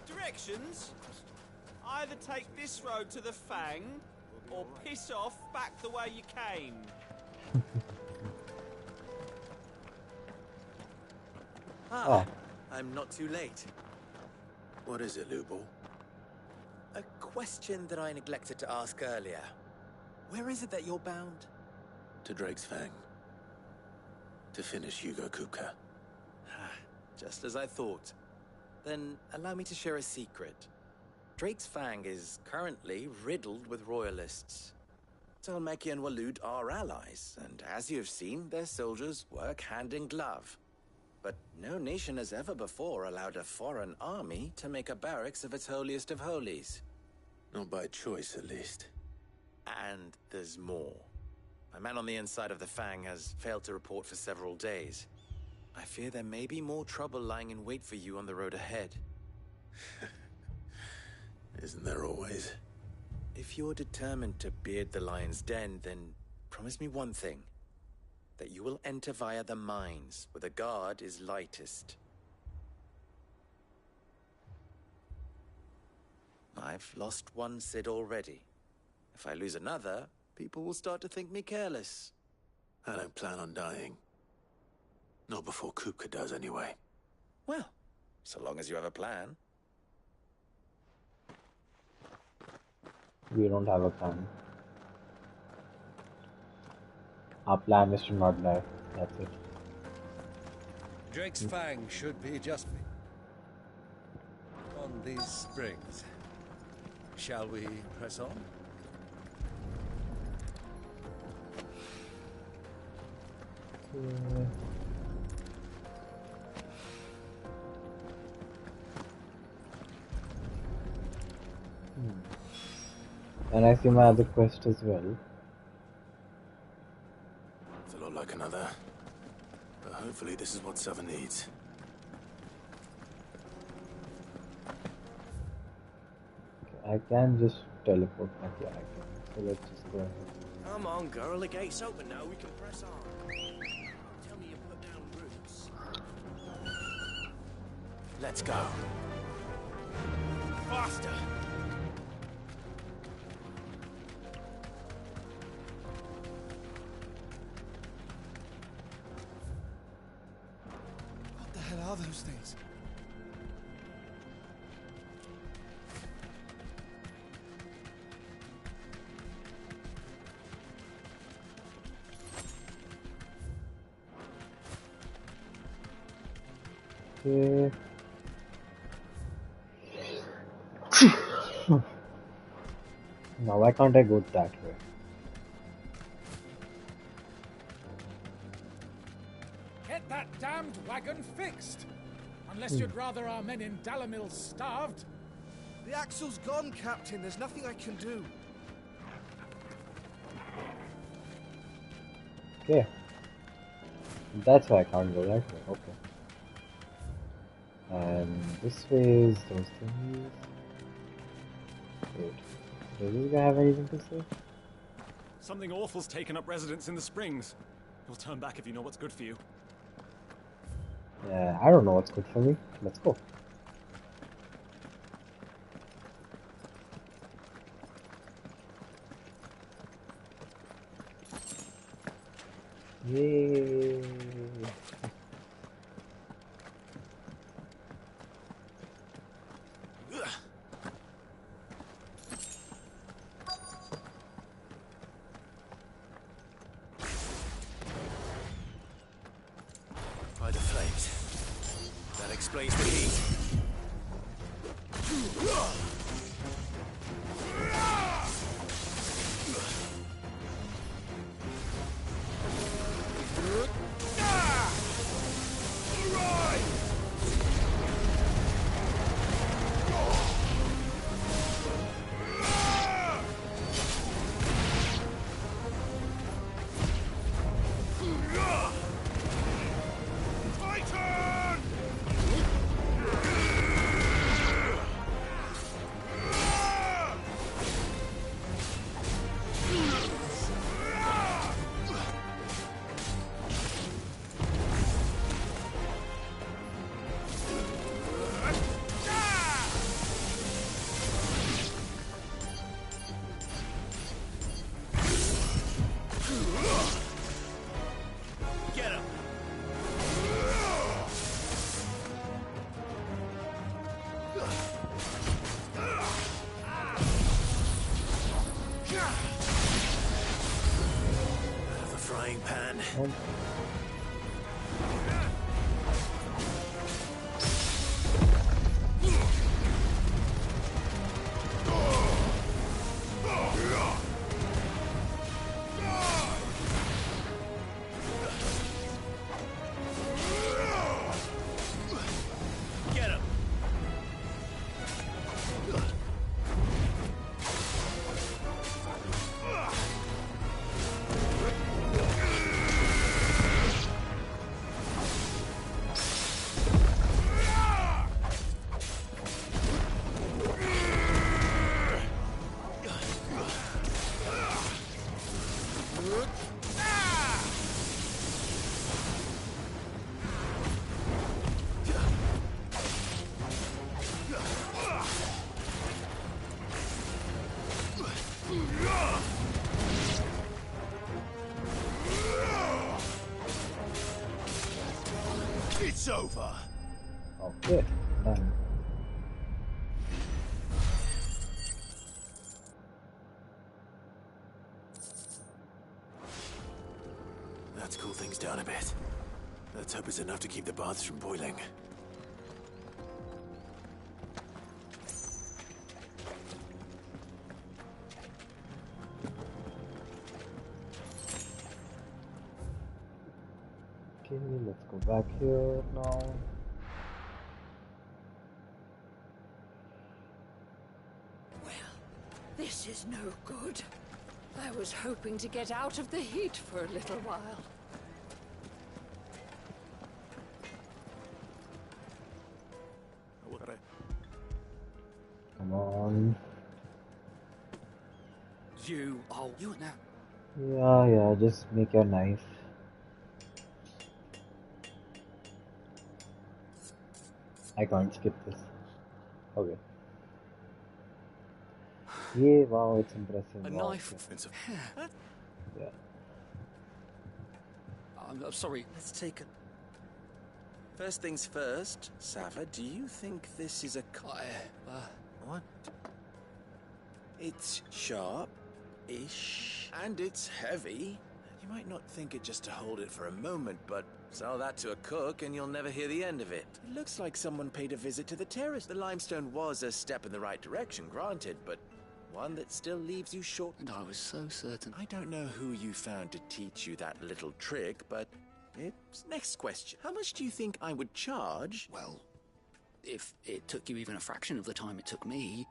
Directions? Either take this road to the Fang, or piss off back the way you came. I'm not too late. What is it, Lubal? A question that I neglected to ask earlier. Where is it that you're bound? To Drake's Fang. To finish Hugo Kupka. Just as I thought. Then allow me to share a secret. Drake's Fang is currently riddled with royalists. Talmeki and Walud are allies, and as you've seen, their soldiers work hand in glove. But no nation has ever before allowed a foreign army to make a barracks of its holiest of holies. Not by choice, at least. And there's more. A man on the inside of the Fang has failed to report for several days. I fear there may be more trouble lying in wait for you on the road ahead. Isn't there always? If you're determined to beard the lion's den, then promise me one thing. That you will enter via the mines, where the guard is lightest. I've lost one Cid already. If I lose another, people will start to think me careless. I don't plan on dying. Not before Kupka does, anyway. Well, so long as you have a plan. We don't have a plan. Our plan is to not die. That's it. Drake's Fang should be just on these springs. Shall we press on? Okay. And I see my other quest as well. It's a lot like another. But hopefully this is what Sava needs. Okay, I can just teleport back. Yeah, I can. So let's just go ahead. Come on, girl. The gate's open now. We can press on. Tell me you put down roots. Let's go. Faster. What the hell are those things? Okay. Now why can't I go that way? Get that damned wagon fixed! Unless you'd rather our men in Dalamil starved. The axle's gone, Captain. There's nothing I can do. Okay. That's why I can't go that way. Okay. And this way is those things. Wait. Does this guy have anything to say? Something awful's taken up residence in the springs. You'll turn back if you know what's good for you. Yeah, I don't know what's good for me. Let's go. Yay! By the flames. That explains the heat. It's over. Okay, done. Let's cool things down a bit. Let's hope it's enough to keep the baths from boiling. Okay, let's go back here now. This is no good. I was hoping to get out of the heat for a little while. Come on. You now. Yeah, just make your knife. I can't skip this. Okay. Yeah, wow, it's impressive. A Wow. knife. Yeah. I'm sorry. Let's take a... First things first, Sava, do you think this is a... What? It's sharp-ish, and it's heavy. You might not think it just to hold it for a moment, but sell that to a cook and you'll never hear the end of it. It looks like someone paid a visit to the terrace. The limestone was a step in the right direction, granted, but one that still leaves you short. And I was so certain. I don't know who you found to teach you that little trick, but it's... Next question. How much do you think I would charge? Well, if it took you even a fraction of the time it took me,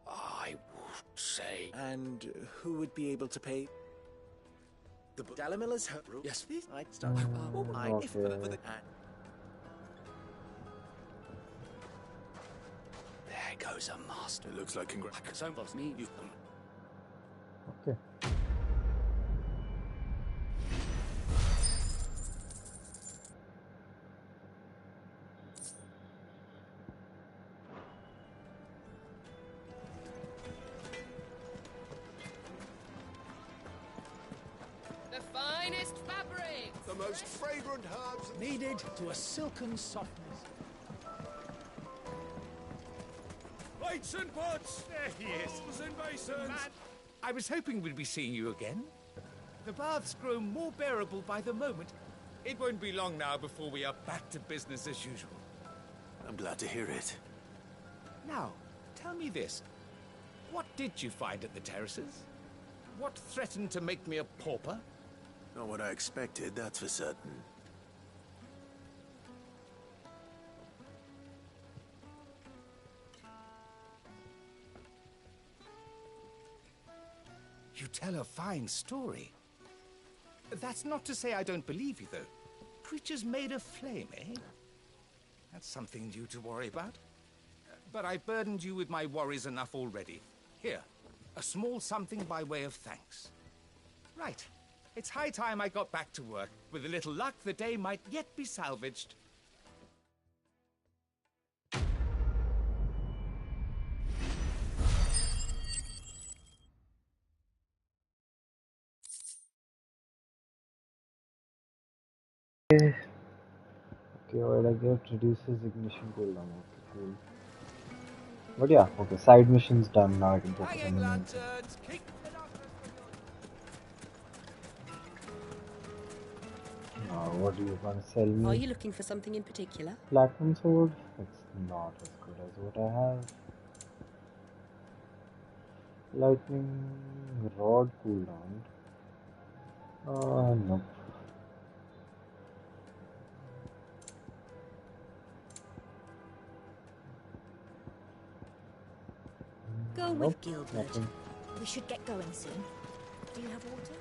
I would say... And who would be able to pay? The Dalamilla's hurt. Yes. I'd start. Okay. There goes a master. It looks like Like so involves me. Okay. The most fragrant herbs needed to a silken softness. Plates and pots! There he is. And basins! Man, I was hoping we'd be seeing you again. The baths grow more bearable by the moment. It won't be long now before we are back to business as usual. I'm glad to hear it. Now, tell me this. What did you find at the terraces? What threatened to make me a pauper? Not what I expected, that's for certain. You tell a fine story. That's not to say I don't believe you, though. Creatures made of flame, eh? That's something new to worry about. But I've burdened you with my worries enough already. Here, a small something by way of thanks. Right. It's high time I got back to work. With a little luck, the day might yet be salvaged. Okay, what I get reduces ignition cooldown. Okay, cool. But yeah, okay, side missions done. Now I can focus on the main thing. Now, what do you want to sell me? Are you looking for something in particular? Platinum sword? It's not as good as what I have. Lightning rod cooldown. Nope. Go with Gilbert. Nothing. We should get going soon. Do you have water?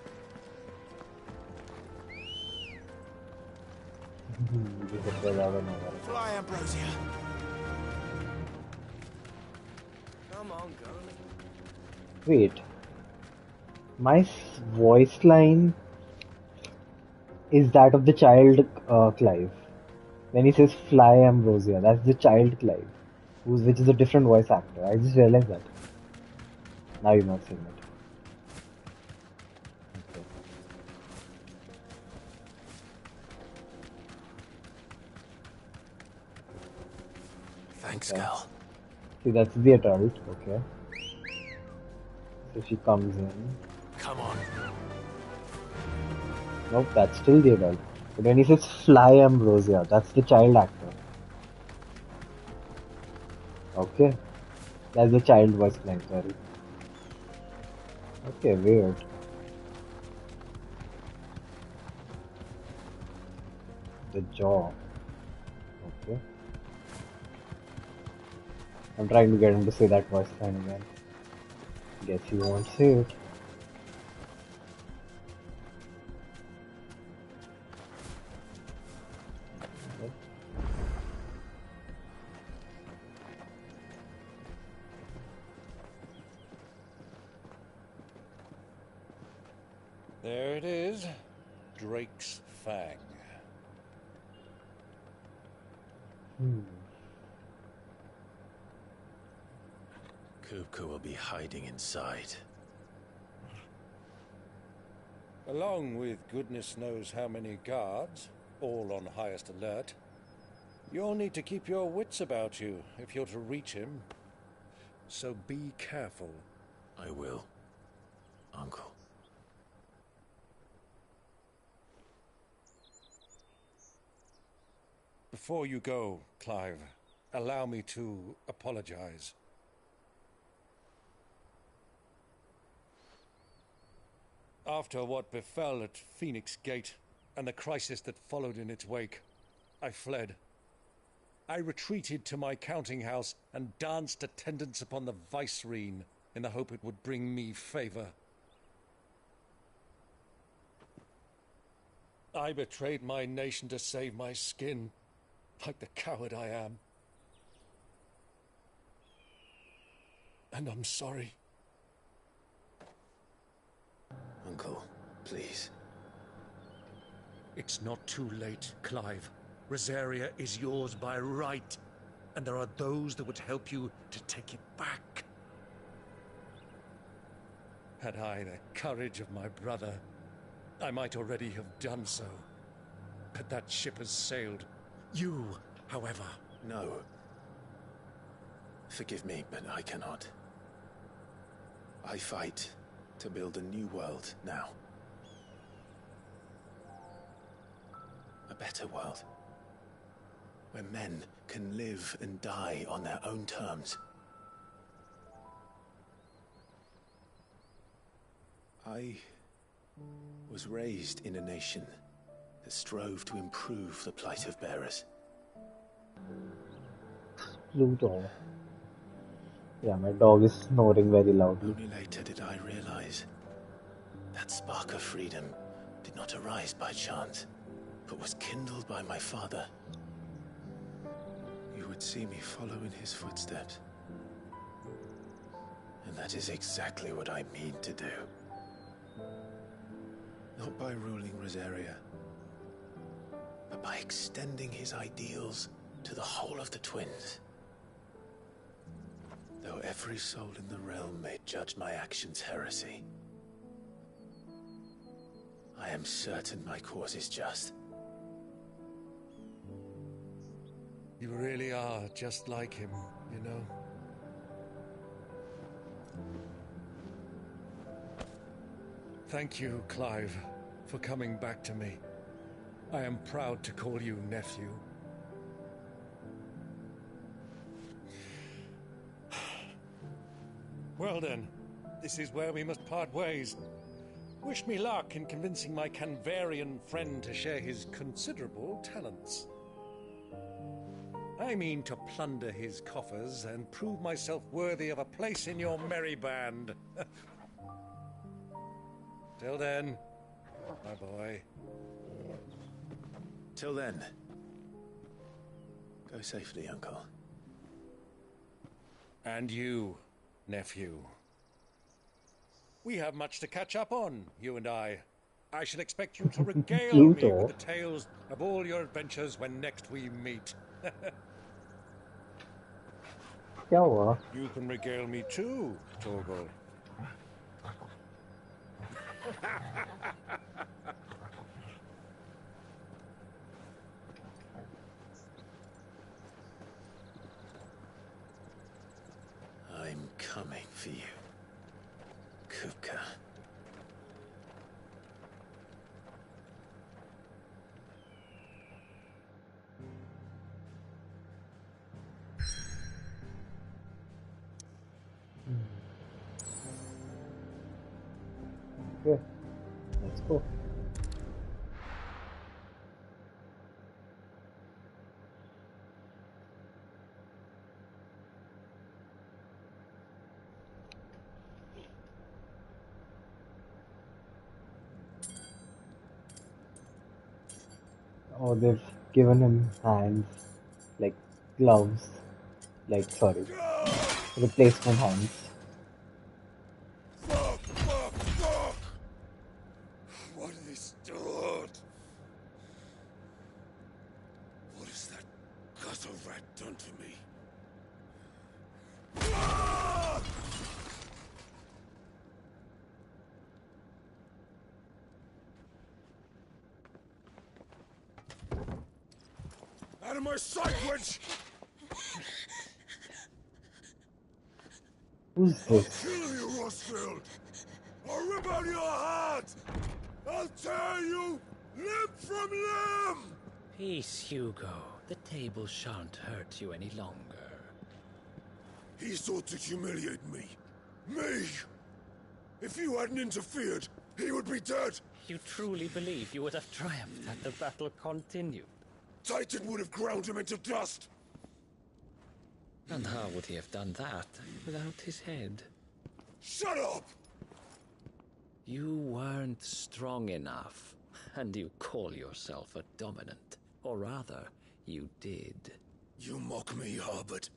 Fly, Ambrosia. Come on, girl. Wait. My voice line is that of the child Clive. When he says fly Ambrosia, that's the child Clive, which is a different voice actor. I just realized that. Now you're not saying it. Okay. Thanks, Gal. See, that's the adult. Okay. So she comes in. Come on. Nope, that's still the adult. But when he says fly Ambrosia, that's the child actor. Okay. That's the child voice line, sorry. Okay, weird. The jaw. Okay. I'm trying to get him to say that voice line again. Guess he won't say it. There it is. Drake's Fang. Kupka will be hiding inside. Along with goodness knows how many guards, all on highest alert. You'll need to keep your wits about you if you're to reach him. So be careful. I will, Uncle. Before you go, Clive, allow me to apologize. After what befell at Phoenix Gate and the crisis that followed in its wake, I fled. I retreated to my counting house and danced attendance upon the vicereine in the hope it would bring me favor. I betrayed my nation to save my skin, like the coward I am. And I'm sorry. Uncle, please. It's not too late, Clive. Rosaria is yours by right, and there are those that would help you to take it back. Had I the courage of my brother, I might already have done so. but that ship has sailed. You, however... No. Forgive me, but I cannot. I fight to build a new world now. A better world. Where men can live and die on their own terms. I was raised in a nation that strove to improve the plight of bearers. Pluto. Yeah, my dog is snoring very loudly. Only later did I realize that spark of freedom did not arise by chance, but was kindled by my father. You would see me follow in his footsteps. And that is exactly what I mean to do. Not by ruling Rosaria, but by extending his ideals to the whole of the twins. Though every soul in the realm may judge my actions heresy, I am certain my cause is just. You really are just like him, you know? Thank you, Clive, for coming back to me. I am proud to call you nephew. Well then, this is where we must part ways. Wish me luck in convincing my Canvarian friend to share his considerable talents. I mean to plunder his coffers and prove myself worthy of a place in your merry band. Till then, my boy. Till then, go safely, Uncle. And you, nephew. We have much to catch up on, you and I. I shall expect you to regale me with the tales of all your adventures when next we meet. क्या हुआ? You can regale me too, Torgal. I'm coming for you, Kupka. Okay, let's go. Oh, they've given him hands, like gloves, like, sorry, replacement hands. Fuck! What have they stood? What has that gutter rat done to me? Out of my sight, witch! Who's I'll this? kill you, Rosfield! I'll rip out your heart! I'll tear you limb from limb! Peace, Hugo. The table shan't hurt you any longer. He sought to humiliate me. Me! If you hadn't interfered, he would be dead! You truly believe you would have triumphed had the battle continued? Titan would have ground him into dust! And how would he have done that without his head? Shut up! You weren't strong enough, and you call yourself a dominant. Or rather, you did. You mock me, Harbert.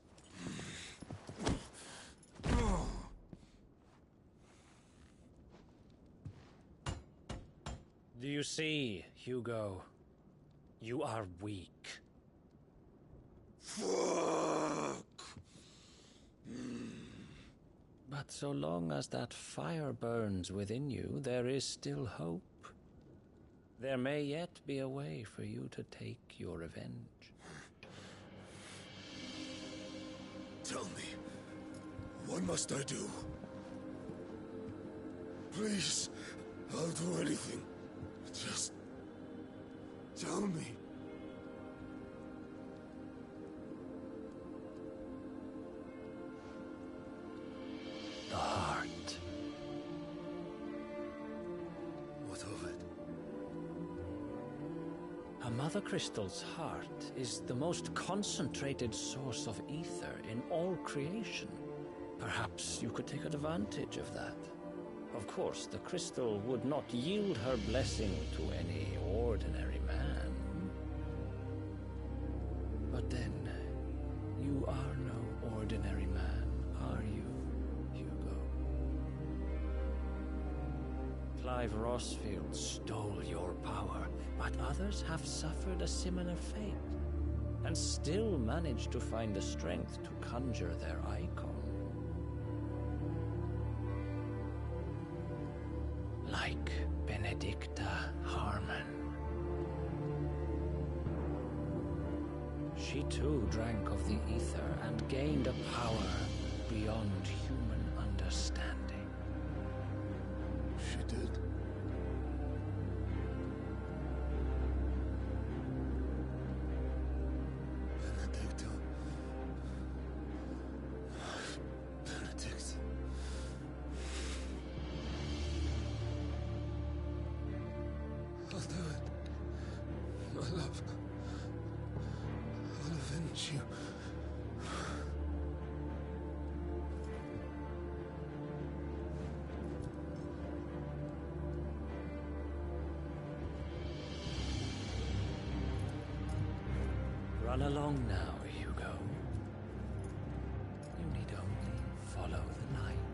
Do you see, Hugo? You are weak. Fuck! But so long as that fire burns within you, there is still hope. There may yet be a way for you to take your revenge. Tell me, what must I do? Please, I'll do anything. Just tell me. The heart. What of it? A Mother Crystal's heart is the most concentrated source of ether in all creation. Perhaps you could take advantage of that. Of course, the crystal would not yield her blessing to any ordinary man. But then, you are no ordinary man, are you, Hugo? Clive Rossfield stole your power, but others have suffered a similar fate, and still managed to find the strength to conjure their icon. Like Benedicta Harmon. She too drank of the ether and gained a power beyond human understanding. She did? Benedicta. Benedict. I'll do it. My love. I'll avenge you. Run along now, Hugo. You need only follow the light.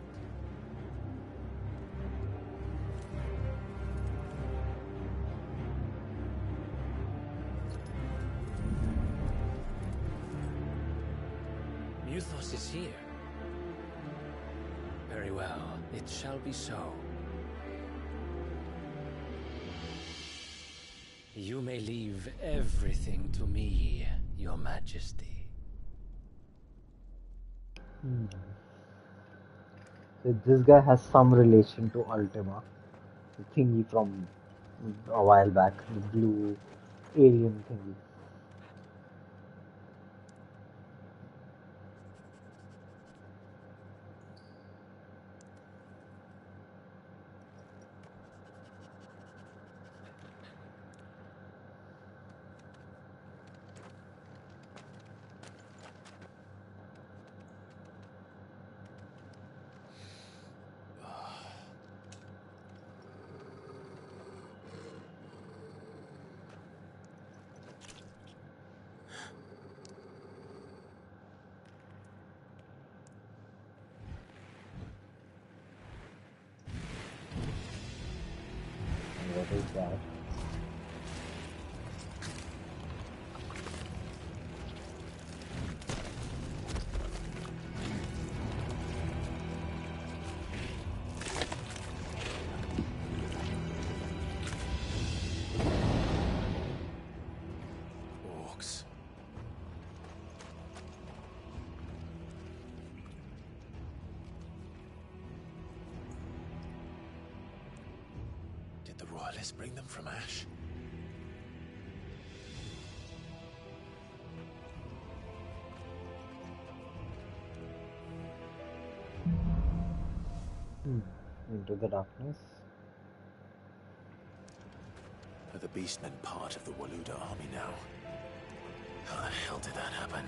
Muthos is here. Very well, it shall be so. You may leave everything to me, Your Majesty. So this guy has some relation to Ultima, the thingy from a while back, the blue alien thingy. What is that? Orcs. Did the royalists bring them from Ash? Into the darkness. Are the Beastmen part of the Waluda army now? How the hell did that happen?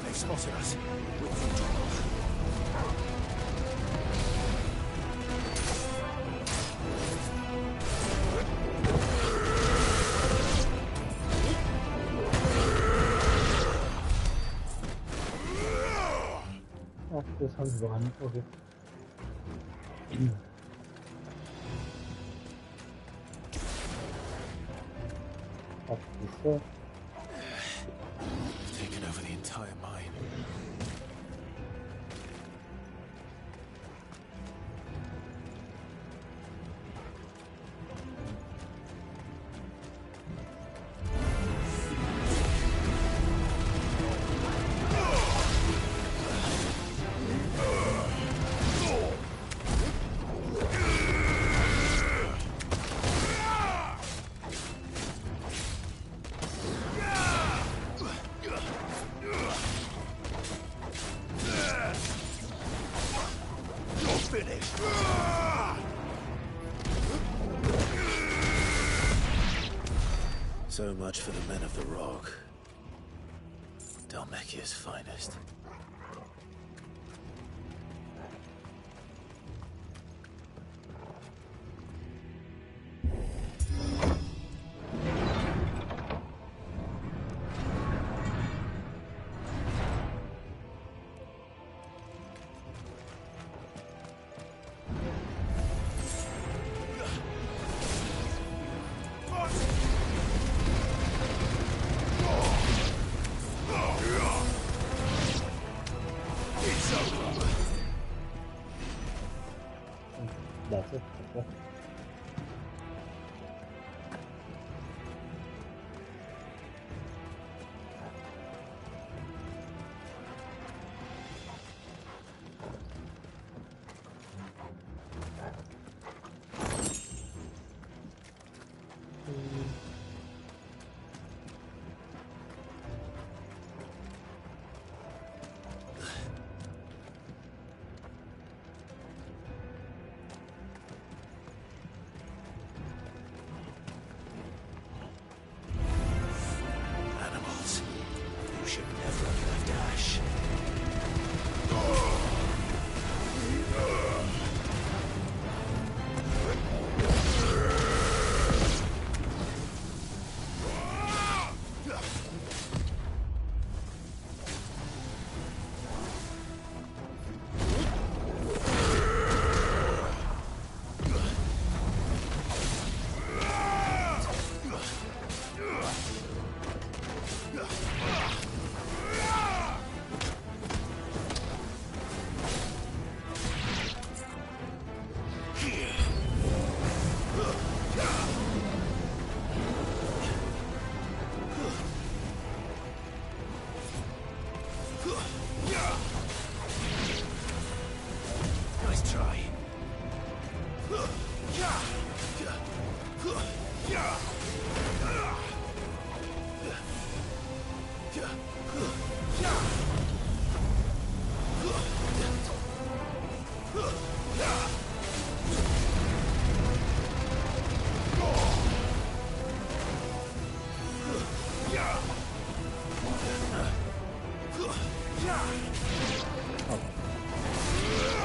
They've spotted us. Oh, this one's gone. Okay. That's this way. taken over the entire mine. So much for the men of the Rock. Dhalmekia's finest. That's it. Okay. Animals. You should never have left Ash. Nice try.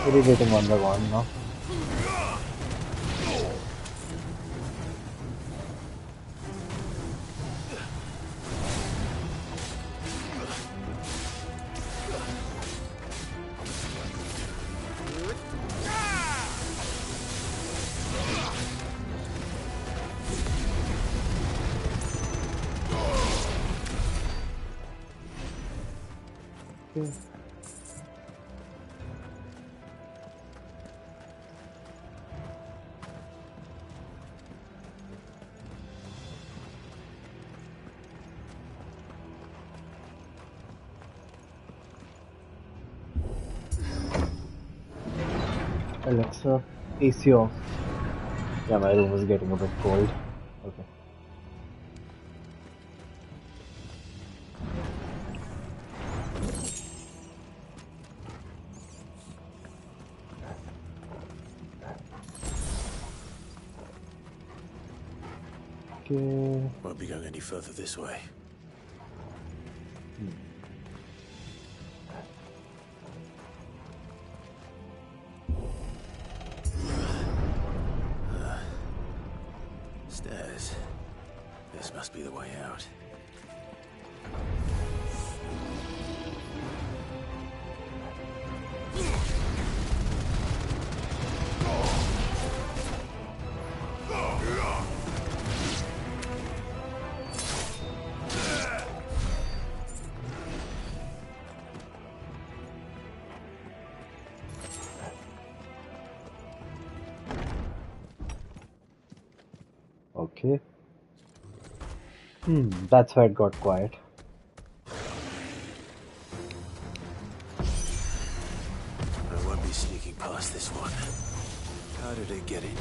Irritating on the one now. Alexa, AC off. Yeah, my room is getting a bit cold. Okay. Okay. Won't be going any further this way. Stairs. This must be the way out. Okay. That's why it got quiet. I won't be sneaking past this one. How did it get in here?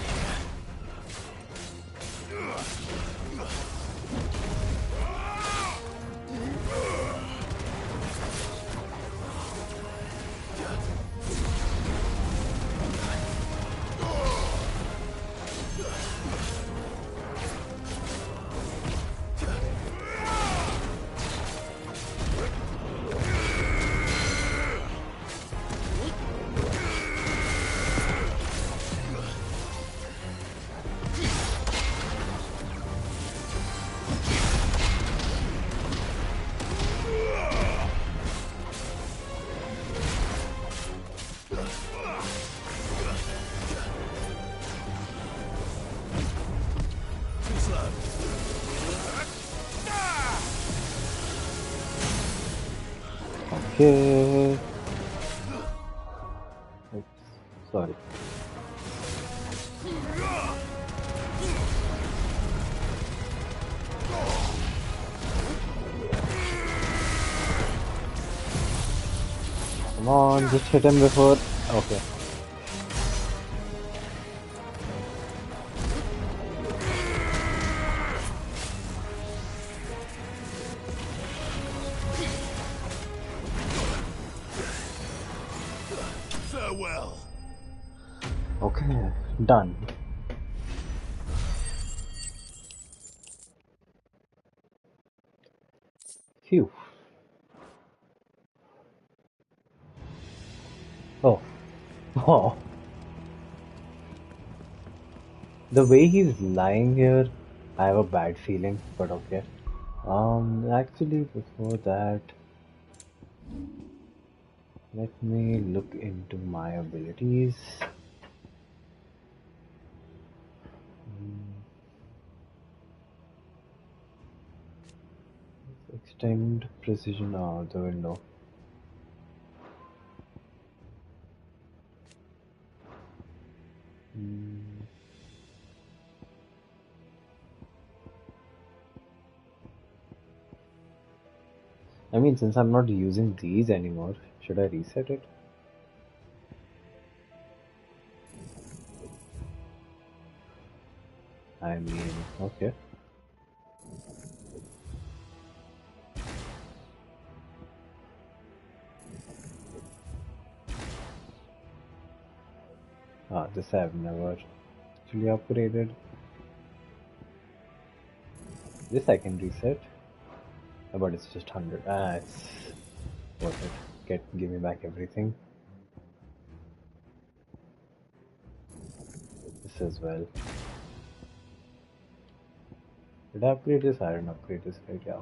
Okay. Oops, sorry. Come on, just hit him before. Okay. Farewell. Okay, done. Phew. Oh. Oh. The way he's lying here, I have a bad feeling, but okay. Actually, before that, let me look into my abilities. Extend precision out the window. I mean, since I'm not using these anymore, should I reset it? I mean, okay. This I've never actually upgraded. This I can reset, but it's just 100. It's worth it. Give me back everything. This as well. Did I upgrade this? I didn't upgrade this, right? Yeah.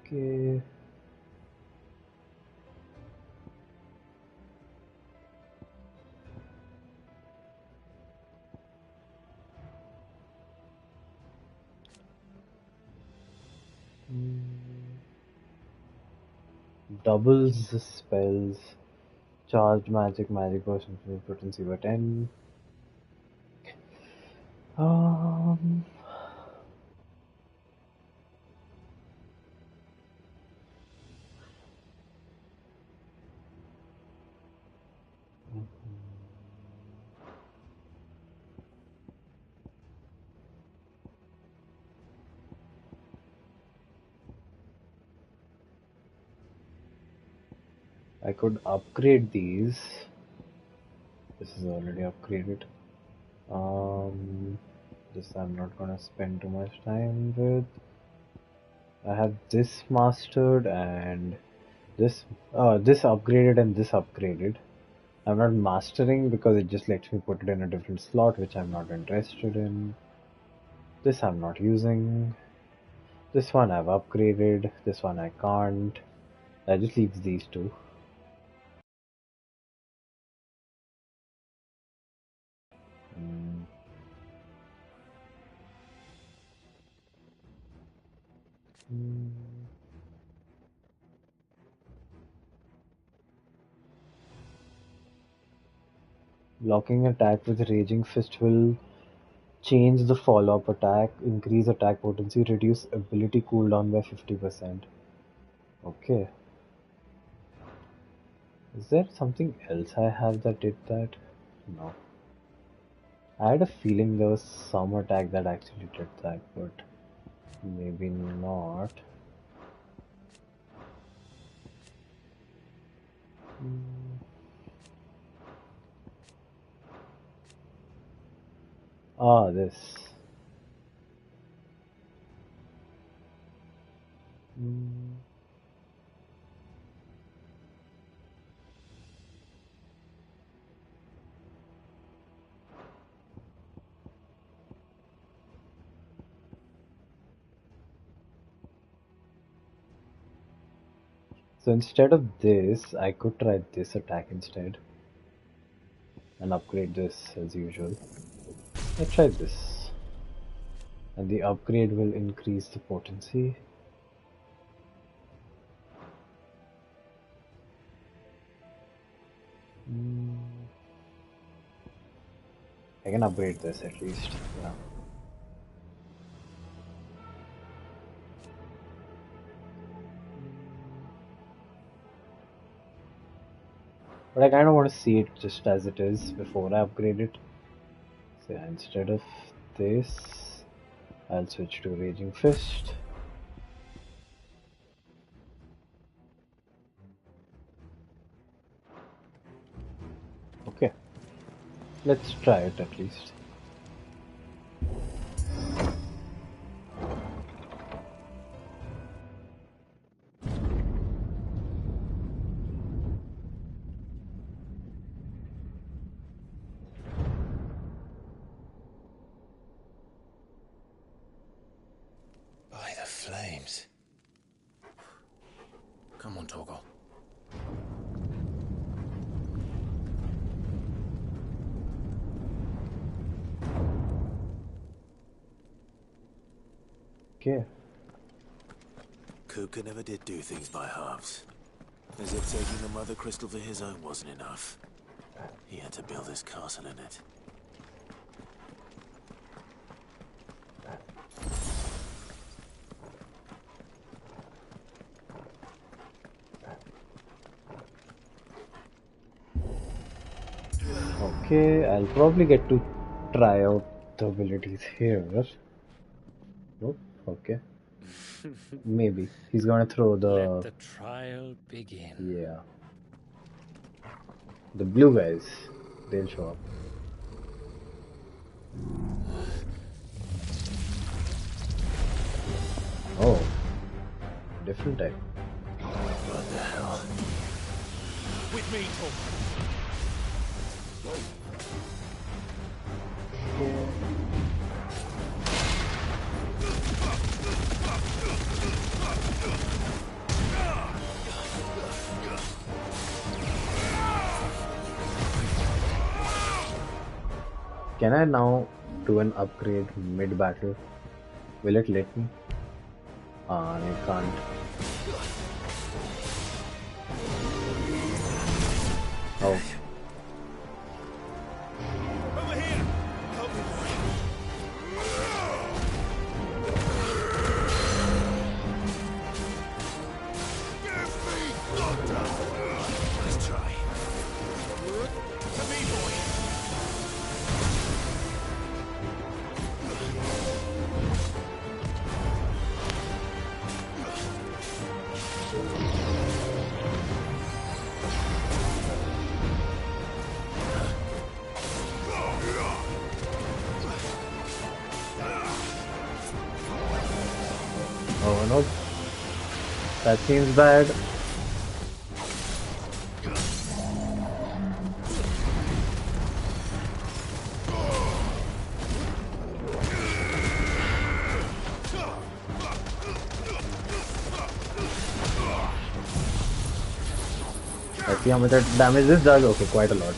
Okay. Doubles the spells. Charged magic version potency by 10. I could upgrade these. This is already upgraded. This I'm not gonna spend too much time with. I have this mastered and this upgraded and this upgraded. I'm not mastering because it just lets me put it in a different slot, which I'm not interested in. This I'm not using. This one I've upgraded. This one I can't. I just leaves these two. Blocking attack with Raging Fist will change the follow-up attack, increase attack potency, reduce ability cooldown by 50%. Okay. Is there something else I have that did that? No. I had a feeling there was some attack that actually did that, but maybe not. Ah, this. So instead of this, I could try this attack instead and upgrade this as usual. Let's try this. And the upgrade will increase the potency. I can upgrade this at least. Yeah. But I kind of want to see it just as it is before I upgrade it. So yeah, instead of this, I'll switch to Raging Fist. Okay. Let's try it at least. By the flames. Come on, Torgal. Okay. Kupka never did do things by halves. As if taking the Mother Crystal for his own wasn't enough. He had to build his castle in it. Okay, I'll probably get to try out the abilities here. Oh, okay. Maybe. He's gonna throw the... Let the trial begin. Yeah. The blue guys, they'll show up. Oh. Different type. What the hell? With me, Torgal. Can I now do an upgrade mid-battle? Will it let me? I can't. Oh. Over here! Help me, boy. Let's try. To me, boy. Oh no. That seems bad. Let's see how much damage this does. Okay, quite a lot.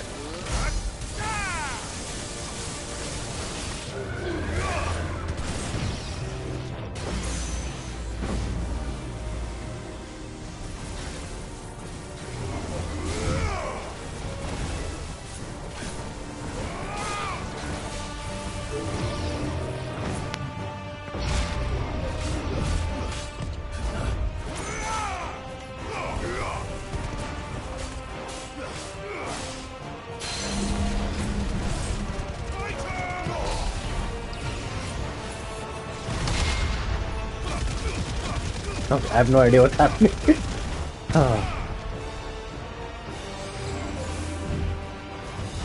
Okay, I have no idea what's happening. Ah.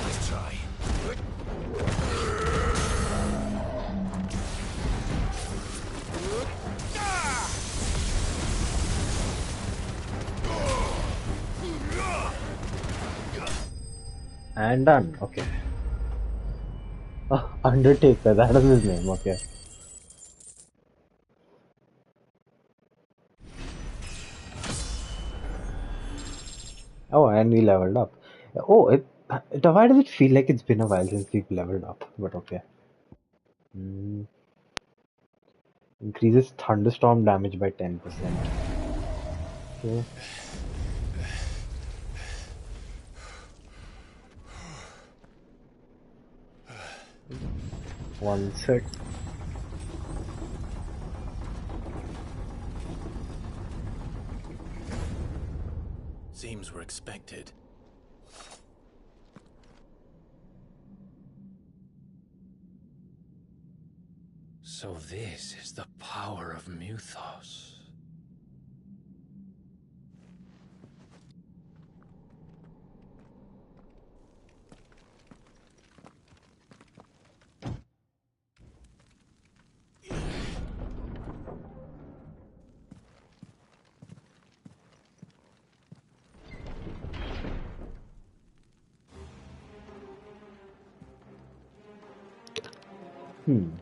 Let's try. And done. Okay. Oh, Undertaker, that is his name. Okay. Oh, and we leveled up. Oh, why does it feel like it's been a while since we've leveled up? But okay. Increases thunderstorm damage by 10%. Okay. One sec. Seems we're expected. So this is the power of Muthos.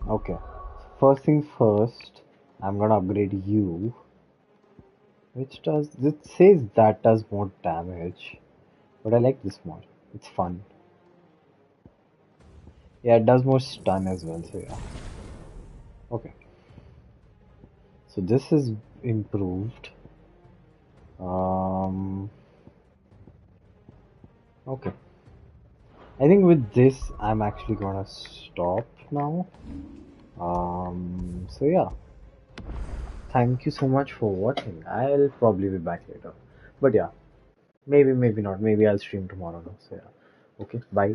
Okay. First thing first, I'm gonna upgrade you. Which does, it says that does more damage. But I like this mod. It's fun. Yeah, it does more stun as well, so yeah. Okay. So this is improved. Okay. I think with this, I'm actually gonna stop now. So yeah. Thank you so much for watching. I'll probably be back later. But yeah, maybe not. Maybe I'll stream tomorrow. So yeah. Okay, bye.